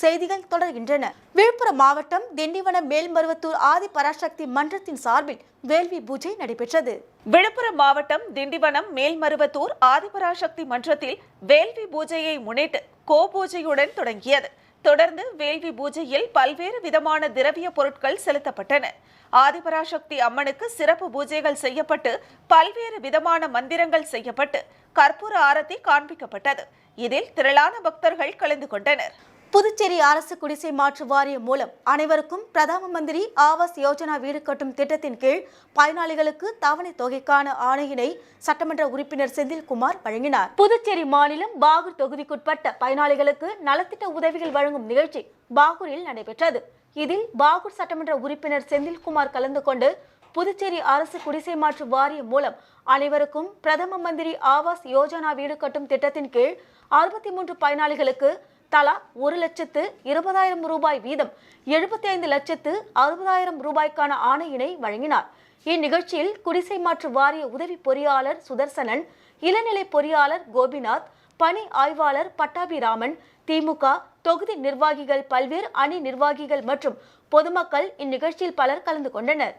செய்திகள் தொடர்கின்றன. விழுப்புரம் மாவட்டம் திண்டிவனம் மேல்மருவத்தூர் ஆதி பராசக்தி மன்றத்தின் சார்பில் வேள்வி பூஜை நடைபெற்றது. விழுப்புரம் மாவட்டம் திண்டிவனம் மேல்மருவத்தூர் ஆதிபராசக்தி மன்றத்தில் வேள்வி பூஜையை முன்னிட்டு கோபூஜையுடன் தொடங்கியது. தொடர்ந்து வேள்வி பூஜையில் பல்வேறு விதமான திரவிய பொருட்கள் செலுத்தப்பட்டன. ஆதிபராசக்தி அம்மனுக்கு சிறப்பு பூஜைகள் செய்யப்பட்டு பல்வேறு விதமான மந்திரங்கள் செய்யப்பட்டு கற்பூர ஆரத்தி காண்பிக்கப்பட்டது. இதில் திரளான பக்தர்கள் கலந்து கொண்டனர். புதுச்சேரி அரசு குடிசை மாற்று வாரியம் மூலம் அனைவருக்கும் பிரதம மந்திரி ஆவாஸ் யோஜனா வீடு கட்டும் திட்டத்தின் கீழ் பயனாளிகளுக்கு தவணை தொகைக்கான ஆணையினை சட்டமன்ற உறுப்பினர் செந்தில்குமார் வழங்கினார். புதுச்சேரி மாநிலம் பாகூர் தொகுதிக்குட்பட்ட பயனாளிகளுக்கு நலத்திட்ட உதவிகள் வழங்கும் நிகழ்ச்சி பாகூரில் நடைபெற்றது. இதில் பாகூர் சட்டமன்ற உறுப்பினர் செந்தில்குமார் கலந்து கொண்டு புதுச்சேரி அரசு குடிசை மாற்று வாரியம் மூலம் அனைவருக்கும் பிரதம மந்திரி ஆவாஸ் யோஜனா வீடு கட்டும் திட்டத்தின் கீழ் 63 பயனாளிகளுக்கு தலா 1,20,000 ரூபாய் வீதம் 75,60,000 ரூபாய்க்கான ஆணையினை வழங்கினார். இந்நிகழ்ச்சியில் குடிசை மாற்று வாரிய உதவி பொறியாளர் சுதர்சனன், இளநிலை பொறியாளர் கோபிநாத், பணி ஆய்வாளர் பட்டாபிராமன், திமுக தொகுதி நிர்வாகிகள், பல்வேறு அணி நிர்வாகிகள் மற்றும் பொதுமக்கள் இந்நிகழ்ச்சியில் பலர் கலந்து கொண்டனர்.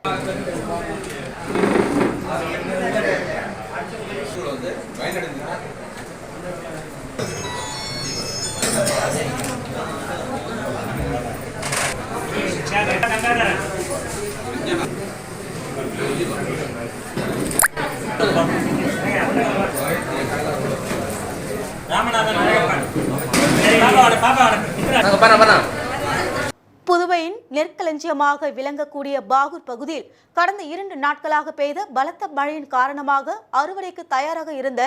புதுவையின் நெற்களஞ்சியமாக விளங்கக்கூடிய பாகூர் பகுதியில் கடந்த 2 நாட்களாக பெய்த பலத்த மழையின் காரணமாக அறுவடைக்கு தயாராக இருந்த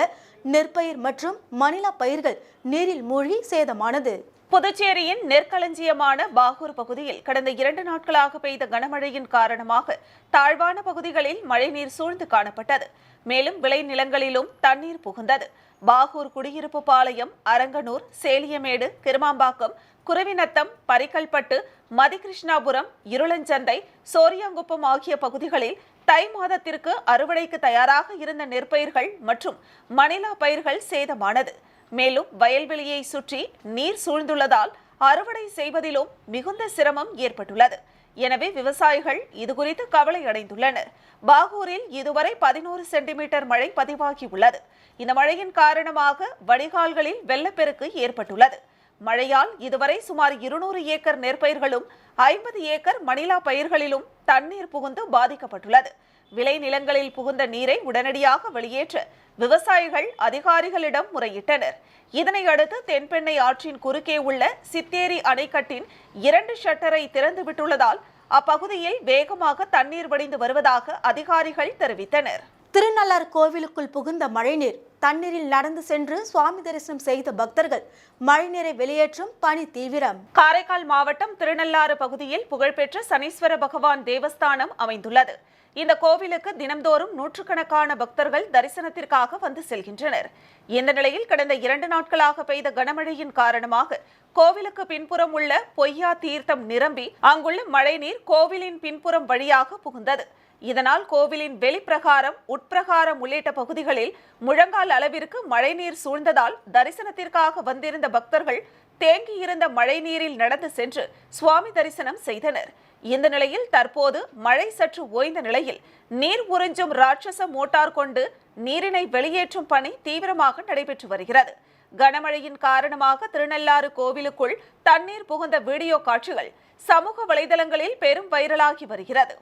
நெற்பயிர் மற்றும் மணிலா பயிர்கள் நீரில் மூழ்கி சேதமானது. புதுச்சேரியின் நெற்களஞ்சியமான பாகூர் பகுதியில் கடந்த 2 நாட்களாக பெய்த கனமழையின் காரணமாக தாழ்வான பகுதிகளில் மழைநீர் சூழ்ந்து காணப்பட்டது. மேலும் விளை நிலங்களிலும் தண்ணீர் புகுந்தது. பாகூர் குடியிருப்பு பாளையம், அரங்கனூர், சேலியமேடு, கிருமாம்பாக்கம், குருவிநத்தம், பரிக்கல்பட்டு, மதிகிருஷ்ணாபுரம், இருளஞ்சந்தை, சோரியாங்குப்பம் ஆகிய பகுதிகளில் தை மாதத்திற்கு அறுவடைக்கு தயாராக இருந்த நெற்பயிர்கள் மற்றும் மணிலா பயிர்கள் சேதமானது. மேலும் வயல்வெளியை சுற்றி நீர் சூழ்ந்துள்ளதால் அறுவடை செய்வதிலும் மிகுந்த சிரமம் ஏற்பட்டுள்ளது. எனவே விவசாயிகள் இதுகுறித்து கவலை அடைந்துள்ளனர். பாகூரில் இதுவரை 11 சென்டிமீட்டர் மழை பதிவாகியுள்ளது. இந்த மழையின் காரணமாக வடிகால்களில் வெள்ளப்பெருக்கு ஏற்பட்டுள்ளது. மழையால் இதுவரை சுமார் 200 ஏக்கர் நெற்பயிர்களும் 50 ஏக்கர் மணிலா பயிர்களிலும் தண்ணீர் புகுந்து பாதிக்கப்பட்டுள்ளது. விளை நிலங்களில் புகுந்த நீரை உடனடியாக வெளியேற்ற விவசாயிகள் அதிகாரிகளிடம் முறையிட்டனர். இதனையடுத்து தென்பெண்ணை ஆற்றின் குறுக்கே உள்ள சித்தேரி அணைக்கட்டின் 2 ஷட்டரை திறந்துவிட்டுள்ளதால் அப்பகுதியில் வேகமாக தண்ணீர் வடிந்து வருவதாக அதிகாரிகள் தெரிவித்தனர். திருநள்ளாறு கோவிலுக்குள் புகுந்த மழைநீர். தண்ணீரில் நடந்து சென்று சுவாமி தரிசனம் செய்த பக்தர்கள். மழைநீரை வெளியேற்றும் பணி தீவிரம். காரைக்கால் மாவட்டம் திருநள்ளாறு பகுதியில் புகழ்பெற்ற சனீஸ்வர பகவான் தேவஸ்தானம் அமைந்துள்ளது. இந்த கோவிலுக்கு தினம்தோறும் நூற்றுக்கணக்கான பக்தர்கள் தரிசனத்திற்காக வந்து செல்கின்றனர். இந்த நிலையில் கடந்த 2 நாட்களாக பெய்த கனமழையின் காரணமாக கோவிலுக்கு பின்புறம் உள்ள பொய்யா தீர்த்தம் நிரம்பி அங்குள்ள மழைநீர் கோவிலின் பின்புறம் வழியாக புகுந்தது. இதனால் கோவிலின் வெளிப்பிரகாரம், உட்பிரகாரம் உள்ளிட்ட பகுதிகளில் முழங்கால் அளவிற்கு மழைநீர் சூழ்ந்ததால் தரிசனத்திற்காக வந்திருந்த பக்தர்கள் தேங்கியிருந்த மழைநீரில் நடந்து சென்று சுவாமி தரிசனம் செய்தனர். இந்த நிலையில் தற்போது மழை சற்று ஓய்ந்த நிலையில் நீர் உறிஞ்சும் ராட்சச மோட்டார் கொண்டு நீரினை வெளியேற்றும் பணி தீவிரமாக நடைபெற்று வருகிறது. கனமழையின் காரணமாக திருநள்ளாறு கோவிலுக்குள் தண்ணீர் புகுந்த வீடியோ காட்சிகள் சமூக வலைதளங்களில் பெரும் வைரலாகி வருகிறது.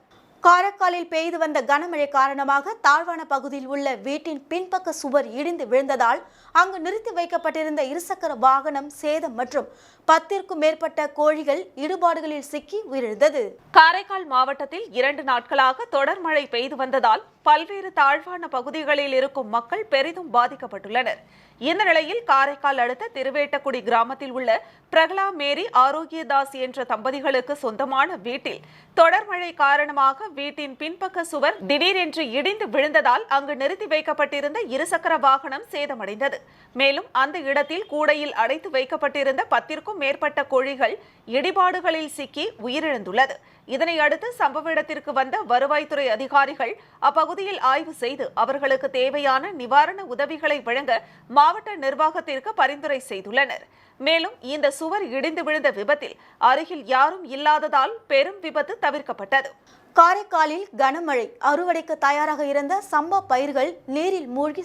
காரைக்காலில் பெய்து வந்த கனமழை காரணமாக தாழ்வான பகுதியில் உள்ள வீட்டின் பின்பக்க சுவர் இடிந்து விழுந்ததால் அங்கு நிறுத்தி வைக்கப்பட்டிருந்த இருசக்கர வாகனம் சேதம் மற்றும் 10ற்கும் மேற்பட்ட கோழிகள் இடுபாடுகளில் சிக்கி உயிரிழந்தது. காரைக்கால் மாவட்டத்தில் 2 நாட்களாக தொடர் மழை பெய்து வந்ததால் பல்வேறு தாழ்வான பகுதிகளில் இருக்கும் மக்கள் பெரிதும் பாதிக்கப்பட்டுள்ளனர். இந்த நிலையில் காரைக்கால் அடுத்த திருவேட்டக்குடி கிராமத்தில் உள்ள பிரகலா மேரி ஆரோக்கியதாஸ் என்ற தம்பதிகளுக்கு சொந்தமான வீட்டில் தொடர் மழை காரணமாக வீட்டின் பின்பக்க சுவர் திடீரென்று இடிந்து விழுந்ததால் அங்கு நிறுத்தி வைக்கப்பட்டிருந்த இருசக்கர வாகனம் சேதமடைந்தது. மேலும் அந்த இடத்தில் கூடையில் அடைத்து வைக்கப்பட்டிருந்த 10ற்கும் மேற்பட்ட கோழிகள் இடிபாடுகளில் சிக்கி உயிரிழந்துள்ளது. இதனை அடுத்து சம்பவ இடத்திற்கு வந்த வருவாய்த்துறை அதிகாரிகள் அப்பகுதியில் ஆய்வு செய்து அவர்களுக்கு தேவையான நிவாரண உதவிகளை வழங்க மாவட்ட நிர்வாகத்திற்கு பரிந்துரை செய்துள்ளனர். மேலும் இந்த சுவர் இடிந்து விழுந்த விபத்தில் அருகில் யாரும் இல்லாததால் பெரும் விபத்து தவிர்க்கப்பட்டது. காரைக்காலில் கனமழை அறுவடைக்கு தயாராக இருந்த சம்பா பயிர்கள் நீரில் மூழ்கி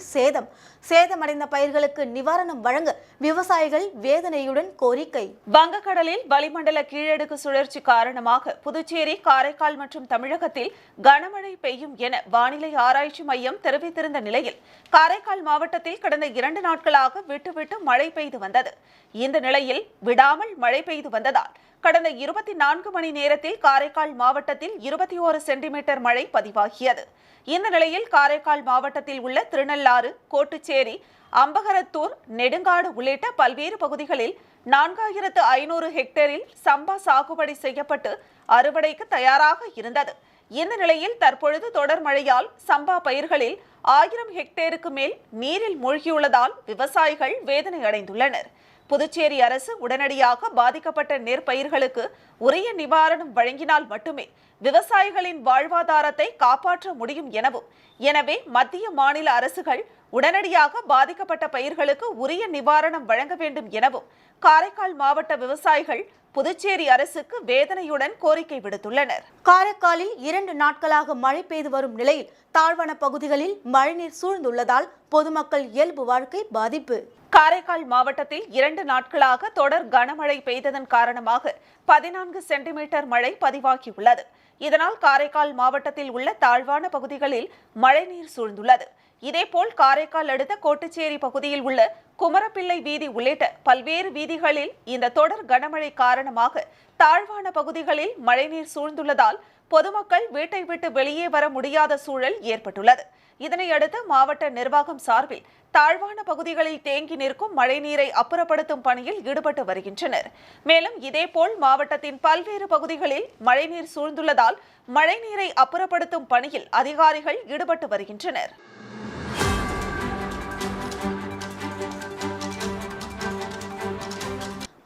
சேதமடைந்த பயிர்களுக்கு நிவாரணம் வழங்க விவசாயிகள் வேதனையுடன் கோரிக்கை. வங்கக்கடலில் வளிமண்டல கீழடுக்கு சுழற்சி காரணமாக புதுச்சேரி, காரைக்கால் மற்றும் தமிழகத்தில் கனமழை பெய்யும் என வானிலை ஆராய்ச்சி மையம் தெரிவித்திருந்த நிலையில் காரைக்கால் மாவட்டத்தில் கடந்த 2 நாட்களாக விட்டு மழை பெய்து வந்தது. இந்த நிலையில் விடாமல் மழை பெய்து வந்ததால் கடந்த 24 மணி நேரத்தில் காரைக்கால் மாவட்டத்தில் 21 சென்டிமீட்டர் மழை பதிவாகியது. இந்த நிலையில் காரைக்கால் மாவட்டத்தில் உள்ள திருநள்ளாறு, கோட்டுச்சேரி, அம்பகரத்தூர், நெடுங்காடு உள்ளிட்ட பல்வேறு பகுதிகளில் 4500 ஹெக்டேரில் சம்பா சாகுபடி செய்யப்பட்டு அறுவடைக்கு தயாராக இருந்தது. இந்த நிலையில் தற்பொழுது தொடர் மழையால் சம்பா பயிர்களில் 1000 ஹெக்டேருக்கு மேல் நீரில் மூழ்கியுள்ளதால் விவசாயிகள் வேதனை அடைந்துள்ளனர். புதுச்சேரி அரசு உடனடியாக பாதிக்கப்பட்ட நெற்பயிர்களுக்கு உரிய நிவாரணம் வழங்கினால் மட்டுமே விவசாயிகளின் வாழ்வாதாரத்தை காப்பாற்ற முடியும் எனவே மத்திய மாநில அரசுகள் உடனடியாக பாதிக்கப்பட்ட பயிர்களுக்கு உரிய நிவாரணம் வழங்க வேண்டும் எனவும் காரைக்கால் மாவட்ட விவசாயிகள் புதுச்சேரி அரசுக்கு வேதனையுடன் கோரிக்கை விடுத்துள்ளனர். காரைக்காலில் 2 நாட்களாக மழை பெய்து வரும் நிலையில் தாழ்வான பகுதிகளில் மழைநீர் சூழ்ந்துள்ளதால் பொதுமக்கள் இயல்பு வாழ்க்கை பாதிப்பு. காரைக்கால் மாவட்டத்தில் 2 நாட்களாக தொடர் கனமழை பெய்ததன் காரணமாக 14 சென்டிமீட்டர் மழை பதிவாகியுள்ளது. இதனால் காரைக்கால் மாவட்டத்தில் உள்ள தாழ்வான பகுதிகளில் மழைநீர் சூழ்ந்துள்ளது. இதேபோல் காரைக்கால் அடுத்த கோட்டுச்சேரி பகுதியில் உள்ள குமரப்பிள்ளை வீதி உள்ளிட்ட பல்வேறு வீதிகளில் இந்த தொடர் கனமழை காரணமாக தாழ்வான பகுதிகளில் மழைநீர் சூழ்ந்துள்ளதால் பொதுமக்கள் வீட்டை விட்டு வெளியே வர முடியாத சூழல் ஏற்பட்டுள்ளது. இதனையடுத்து மாவட்ட நிர்வாகம் சார்பில் தாழ்வான பகுதிகளில் தேங்கி நிற்கும் மழைநீரை அப்புறப்படுத்தும் பணியில் ஈடுபட்டு வருகின்றனர். மேலும் இதேபோல் மாவட்டத்தின் பல்வேறு பகுதிகளில் மழைநீர் சூழ்ந்துள்ளதால் மழைநீரை அப்புறப்படுத்தும் பணியில் அதிகாரிகள் ஈடுபட்டு வருகின்றனர்.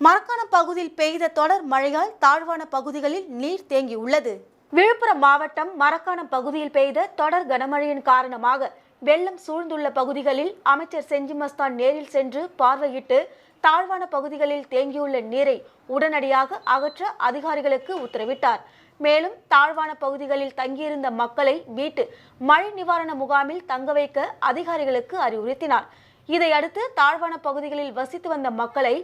மரக்காணம் பகுதியில் பெய்த தொடர் மழையால் தாழ்வான பகுதிகளில் நீர் தேங்கியுள்ளது. விழுப்புரம் மாவட்டம் மரக்காணம் பகுதியில் பெய்த தொடர் கனமழையின் காரணமாக வெள்ளம் சூழ்ந்துள்ள பகுதிகளில் அமைச்சர் செஞ்சி மஸ்தான் நேரில் சென்று பார்வையிட்டு தாழ்வான பகுதிகளில் தேங்கியுள்ள நீரை உடனடியாக அகற்ற அதிகாரிகளுக்கு உத்தரவிட்டார். மேலும் தாழ்வான பகுதிகளில் தங்கியிருந்த மக்களை மீட்டு மழை நிவாரண முகாமில் தங்க வைக்க அதிகாரிகளுக்கு அறிவுறுத்தினார். இதையடுத்து தாழ்வான பகுதிகளில் வசித்து வந்த மக்களை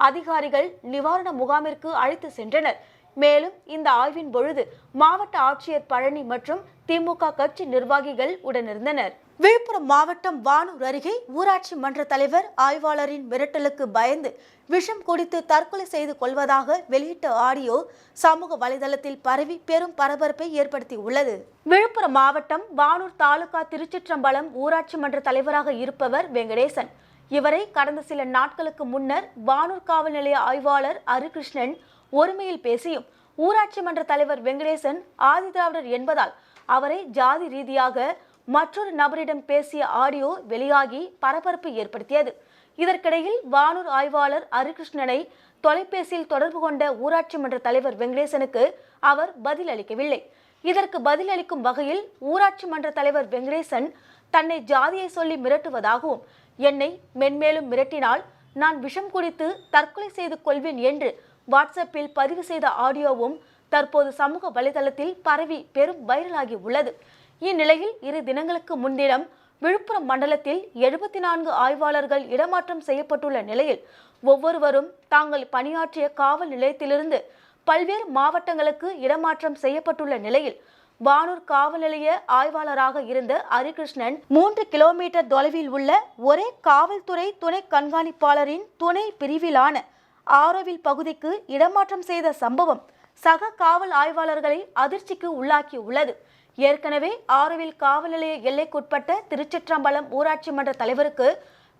அதிகாரிகள் நிவாரண முகாமிற்கு அழைத்து சென்றனர். மேலும் இந்த ஆய்வின் பொழுது மாவட்ட ஆட்சியர் பழனி மற்றும் திமுக கட்சி நிர்வாகிகள் உடனிருந்தனர். விழுப்புரம் மாவட்டம் வானூர் அருகே ஊராட்சி மன்ற தலைவர் ஆய்வாளரின் மிரட்டலுக்கு பயந்து விஷம் குடித்து தற்கொலை செய்து கொள்வதாக வெளியிட்ட ஆடியோ சமூக வலைதளத்தில் பரவி பெரும் பரபரப்பை ஏற்படுத்தியுள்ளது. விழுப்புரம் மாவட்டம் வானூர் தாலுகா திருச்சிற்றம்பலம் ஊராட்சி மன்ற தலைவராக இருப்பவர் வெங்கடேசன். இவரை கடந்த சில நாட்களுக்கு முன்னர் வானூர் காவல் நிலைய ஆய்வாளர் அருகிருஷ்ணன் ஒருமையில் பேசியும் ஊராட்சி மன்ற தலைவர் வெங்கடேசன் ஆதிதிராவிடர் என்பதால் அவரை ஜாதி ரீதியாக மற்றொரு நபரிடம் பேசிய ஆடியோ வெளியாகி பரபரப்பு ஏற்படுத்தியது. இதற்கிடையில் வானூர் ஆய்வாளர் அருகிருஷ்ணனை தொலைபேசியில் தொடர்பு கொண்ட ஊராட்சி மன்ற தலைவர் வெங்கடேசனுக்கு அவர் பதில் அளிக்கவில்லை. இதற்கு பதில் அளிக்கும் வகையில் ஊராட்சி மன்ற தலைவர் வெங்கடேசன் தன்னை ஜாதியை சொல்லி மிரட்டுவதாகவும் என்னை மென்மேலும் மிரட்டினால் நான் விஷம் குடித்து தற்கொலை செய்து கொள்வேன் என்று வாட்ஸ்அப்பில் பதிவு செய்த ஆடியோவும் தற்போது சமூக வலைதளத்தில் பரவி பெரும் வைரலாகி உள்ளது. இந்நிலையில் 2 தினங்களுக்கு முன்தினம் விழுப்புரம் மண்டலத்தில் 74 ஆய்வாளர்கள் இடமாற்றம் செய்யப்பட்டுள்ள நிலையில் ஒவ்வொருவரும் தாங்கள் பணியாற்றிய காவல் நிலையத்திலிருந்து பல்வேறு மாவட்டங்களுக்கு இடமாற்றம் செய்யப்பட்டுள்ள நிலையில் வானூர் காவல் நிலைய ஆய்வாளராக இருந்த ஹரிகிருஷ்ணன் 3 கிலோமீட்டர் தொலைவில் உள்ள ஒரே காவல்துறை துணை கண்காணிப்பாளரின் துணை பிரிவிலான ஆரோவில் பகுதிக்கு இடமாற்றம் செய்த சம்பவம் சக காவல் ஆய்வாளர்களை அதிர்ச்சிக்கு உள்ளாக்கியுள்ளது. ஏற்கனவே ஆரோவில் காவல் நிலைய எல்லைக்குட்பட்ட திருச்சிற்றம்பலம் ஊராட்சி மன்ற தலைவருக்கு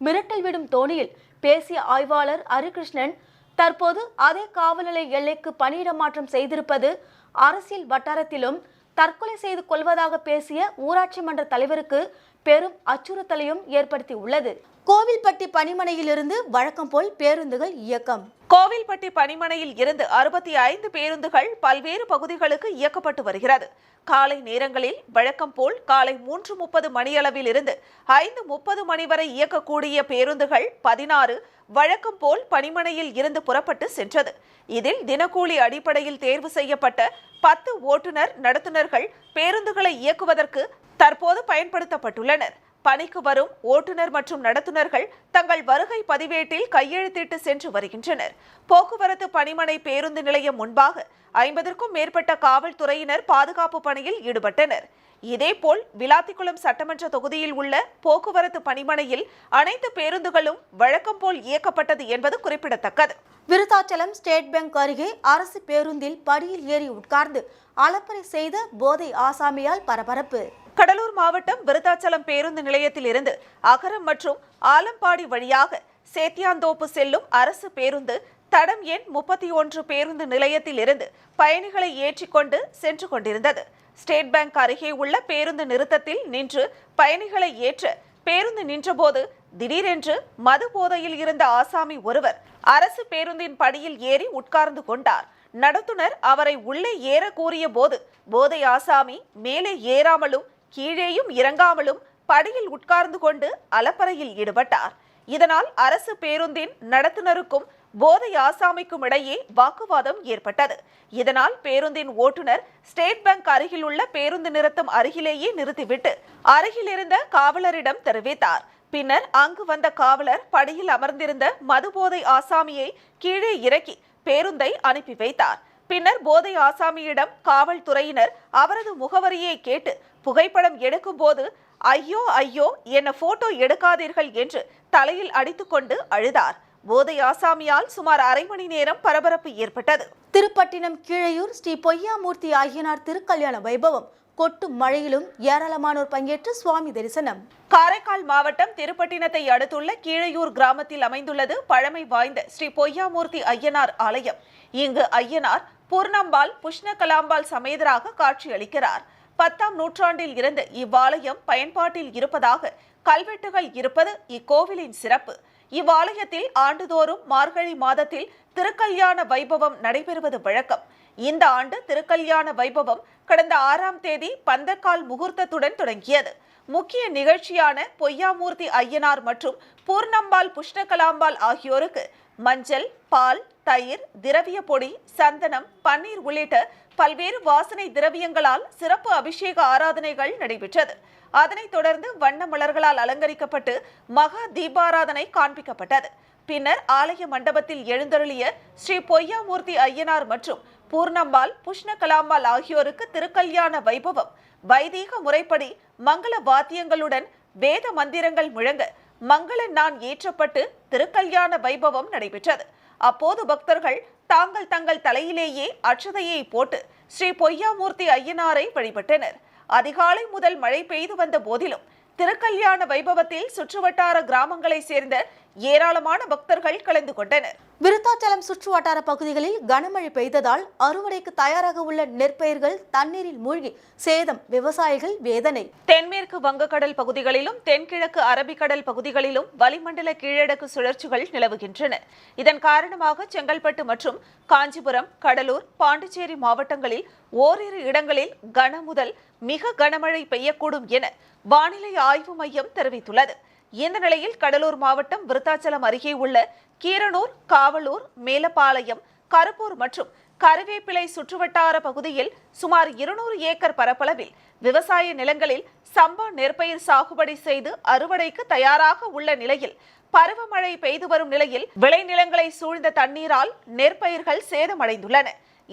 மிரட்டல் விடும் தோணியில் பேசிய ஆய்வாளர் ஹரிகிருஷ்ணன் தற்போது அதே காவல் நிலைய எல்லைக்கு பணியிடமாற்றம் செய்திருப்பது அரசியல் வட்டாரத்திலும் தற்கொலை செய்து கொள்வதாக பேசிய ஊராட்சி மன்ற தலைவருக்கு பெரும் அச்சுறுத்தலையும் ஏற்படுத்தி உள்ளது. கோவில்பட்டி பணிமனையிலிருந்து வழக்கம் போல் பேருந்துகள் இயக்கம். கோவில்பட்டி பணிமனையில் இருந்து 65 பேருந்துகள் பல்வேறு பகுதிகளுக்கு இயக்கப்பட்டு வருகிறது. காலை நேரங்களில் வழக்கம் போல் காலை 3:30 மணியளவில் இருந்து 5:30 மணி வரை இயக்கக்கூடிய பேருந்துகள் 16 வழக்கம் போல் பணிமனையில் இருந்து புறப்பட்டு சென்றது. இதில் தினக்கூலி அடிப்படையில் தேர்வு செய்யப்பட்ட 10 ஓட்டுநர் நடத்துனர்கள் பேருந்துகளை இயக்குவதற்கு தற்போது பயன்படுத்தப்பட்டுள்ளனர். பணிக்கு வரும் ஓட்டுநர் மற்றும் நடத்துனர்கள் தங்கள் வருகை பதிவேட்டில் கையெழுத்திட்டு சென்று வருகின்றனர். போக்குவரத்து பணிமனை பேருந்து நிலையம் முன்பாக 50க்கும் மேற்பட்ட காவல்துறையினர் பாதுகாப்பு பணியில் ஈடுபட்டனர். இதேபோல் விளாத்திக்குளம் சட்டமன்ற தொகுதியில் உள்ள போக்குவரத்து பணிமனையில் அனைத்து பேருந்துகளும் வழக்கம் போல் இயக்கப்பட்டது என்பது குறிப்பிடத்தக்கது. விருத்தாச்சலம் ஸ்டேட் பேங்க் அருகே அரசு பேருந்தில் படியில் ஏறி உட்கார்ந்து அலப்பறை செய்த போதை ஆசாமியால் பரபரப்பு. கடலூர் மாவட்டம் விருத்தாச்சலம் பேருந்து நிலையத்தில் இருந்து அகரம் மற்றும் ஆலம்பாடி வழியாக சேத்தியாந்தோப்பு செல்லும் அரசு பேருந்து தடம் எண் 31 பேருந்து நிலையத்தில் இருந்து பயணிகளை ஏற்றிக்கொண்டு சென்று கொண்டிருந்தது. ஸ்டேட் பேங்க் அருகே உள்ள பேருந்து நிறுத்தத்தில் நின்று பயணிகளை ஏற்ற பேருந்து நின்றபோது திடீரென்று மது போதையில் இருந்த ஆசாமி ஒருவர் அரசு பேருந்தின் படியில் ஏறி உட்கார்ந்து கொண்டார். நடத்துனர் அவரை உள்ளே ஏற கூறிய போது போதை ஆசாமி மேலே ஏறாமலும் கீழேயும் இறங்காமலும் படியில் உட்கார்ந்து கொண்டு அலப்பறையில் ஈடுபட்டார். இதனால் அரசு பேருந்தின் நடத்துனருக்கும் போதை ஆசாமிக்கும் இடையே வாக்குவாதம் ஏற்பட்டது. இதனால் பேருந்தின் ஓட்டுநர் ஸ்டேட் பேங்க் அருகில் உள்ள பேருந்து நிறுத்தம் அருகிலேயே நிறுத்திவிட்டு அருகில் இருந்த காவலரிடம் தெரிவித்தார். பின்னர் அங்கு வந்த காவலர் படியில் அமர்ந்திருந்த மது போதை ஆசாமியை கீழே இறக்கி பேருந்தை அனுப்பி வைத்தார். பின்னர் போதை ஆசாமியிடம் காவல்துறையினர் அவரது முகவரியை கேட்டு புகைப்படம் எடுக்கும் போது ஐயோ ஐயோ என்ன போட்டோ எடுக்காதீர்கள் என்று தலையில் அடித்துக்கொண்டு அழுதார். போதை ஆசாமியால் சுமார் அரை மணி நேரம் பரபரப்பு ஏற்பட்டது. திருப்பட்டினம் கீழையூர் ஸ்ரீ பொய்யாமூர்த்தி ஆகியனார் திருக்கல்யாண வைபவம் கொட்டும் மழையிலும் ஏராளமானோர் பங்கேற்று சுவாமி தரிசனம். காரைக்கால் மாவட்டம் திருப்பட்டினத்தை அடுத்துள்ள கீழையூர் கிராமத்தில் அமைந்துள்ளது பழமை வாய்ந்த ஸ்ரீ பொய்யாமூர்த்தி ஐயனார் ஆலயம். இங்கு ஐயனார் பூர்ணம்பாள் புஷ்ணகலாம்பாள் சமேதராக காட்சியளிக்கிறார். 10ஆம் நூற்றாண்டில் இருந்து இவ்வாலயம் பயன்பாட்டில் இருப்பதாக கல்வெட்டுகள் இருப்பது இக்கோவிலின் சிறப்பு. இவ்வாலயத்தில் ஆண்டுதோறும் மார்கழி மாதத்தில் திருக்கல்யாண வைபவம் நடைபெறுவது வழக்கம். இந்த ஆண்டு திருக்கல்யாண வைபவம் கடந்த 6ஆம் தேதி பந்தக்கால் முகூர்த்தத்துடன் தொடங்கியது. முக்கிய நிகழ்ச்சியான பொய்யாமூர்த்தி ஐயனார் மற்றும் பூர்ணம்பாள் புஷ்ணகலாம்பாள் ஆகியோருக்கு மஞ்சள், பால், தயிர், திரவிய பொடி, சந்தனம், பன்னீர் உள்ளிட்ட பல்வேறு வாசனை திரவியங்களால் சிறப்பு அபிஷேக ஆராதனைகள் நடைபெற்றது. அதனைத் தொடர்ந்து வண்ண மலர்களால் அலங்கரிக்கப்பட்டு மகா தீபாராதனை காண்பிக்கப்பட்டது. பின்னர் ஆலய மண்டபத்தில் எழுந்தருளிய ஸ்ரீ பொய்யாமூர்த்தி ஐயனார் மற்றும் பூர்ணம்பாள் புஷ்ணகலாம்பாள் ஆகியோருக்கு திருக்கல்யாண வைபவம் வைதீக முறைப்படி மங்கள வாத்தியங்களுடன் வேத மந்திரங்கள் முழங்க மங்கள நான் ஏற்றப்பட்டு திருக்கல்யாண வைபவம் நடைபெற்றது. அப்போது பக்தர்கள் தாங்கள் தங்கள் தலையிலேயே அட்சதையை போட்டு ஸ்ரீ பொய்யாமூர்த்தி ஐயனாரை வழிபட்டனர். அதிகாலை முதல் மழை பெய்து வந்த போதிலும் திருக்கல்யாண வைபவத்தில் சுற்றுவட்டார கிராமங்களை சேர்ந்த ஏராளமான பக்தர்கள் கலந்து கொண்டனர். விருத்தாச்சலம் சுற்று வட்டார பகுதிகளில் கனமழை பெய்ததால் அறுவடைக்கு தயாராக உள்ள நெற்பயிர்கள் தண்ணீரில் மூழ்கி சேதம், விவசாயிகள் வேதனை. தென்மேற்கு வங்கக்கடல் பகுதிகளிலும் தென்கிழக்கு அரபிக்கடல் பகுதிகளிலும் வளிமண்டல கீழடுக்கு சுழற்சிகள் நிலவுகின்றன. இதன் காரணமாக செங்கல்பட்டு மற்றும் காஞ்சிபுரம், கடலூர், பாண்டிச்சேரி மாவட்டங்களில் ஓரிரு இடங்களில் கன முதல் மிக கனமழை பெய்யக்கூடும் என வானிலை ஆய்வு மையம் தெரிவித்துள்ளது. இந்த நிலையில் கடலூர் மாவட்டம் விருத்தாச்சலம் அருகே உள்ள கீரனூர், காவலூர், மேலப்பாளையம், கருப்பூர் மற்றும் கருவேப்பிலை சுற்றுவட்டார பகுதியில் சுமார் 200 ஏக்கர் பரப்பளவில் விவசாய நிலங்களில் சம்பா நெற்பயிர் சாகுபடி செய்து அறுவடைக்கு தயாராக உள்ள நிலையில் பருவமழை பெய்து வரும் நிலையில் விளைநிலங்களை சூழ்ந்த தண்ணீரால் நெற்பயிர்கள் சேதமடைந்துள்ளன.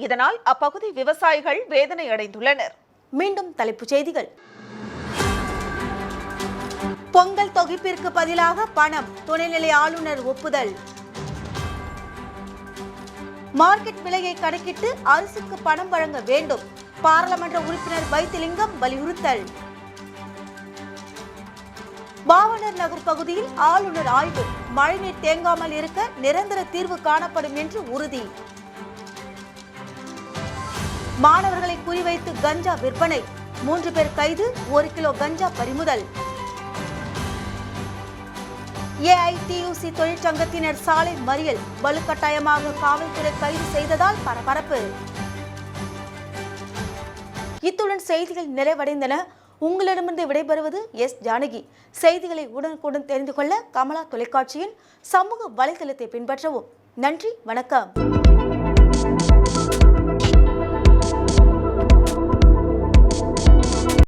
இதனால் அப்பகுதி விவசாயிகள் வேதனை அடைந்துள்ளனர். மீண்டும் தலைப்புச் செய்திகள். பொங்கல் தொகுப்பிற்கு பதிலாக பணம், துணைநிலை ஆளுநர் ஒப்புதல். மார்க்கெட் விலையை கணக்கிட்டு அரிசிக்கு பணம் வழங்க வேண்டும், பாராளுமன்ற உறுப்பினர் வைத்திலிங்கம் வலியுறுத்தல். பாவனர் நகர் பகுதியில் ஆளுநர் ஆய்வு, மழைநீர் தேங்காமல் இருக்க நிரந்தர தீர்வு காணப்படும் என்று உறுதி. மாணவர்களை குறிவைத்து கஞ்சா விற்பனை, 3 பேர் கைது, 1 கிலோ கஞ்சா பறிமுதல். AITUC தொழிற்சங்கத்தினர் சாலை மறியல், வலுக்கட்டாயமாக காவல்துறை கைது செய்ததால் பரபரப்பு. இத்துடன் செய்திகள் நிறைவடைந்தன. உங்களிடமிருந்து விடைபெறுவது எஸ் ஜானகி. செய்திகளை உடனுக்குடன் தெரிந்து கொள்ள கமலா தொலைக்காட்சியின் சமூக வலைதளத்தை பின்பற்றவும். நன்றி, வணக்கம்.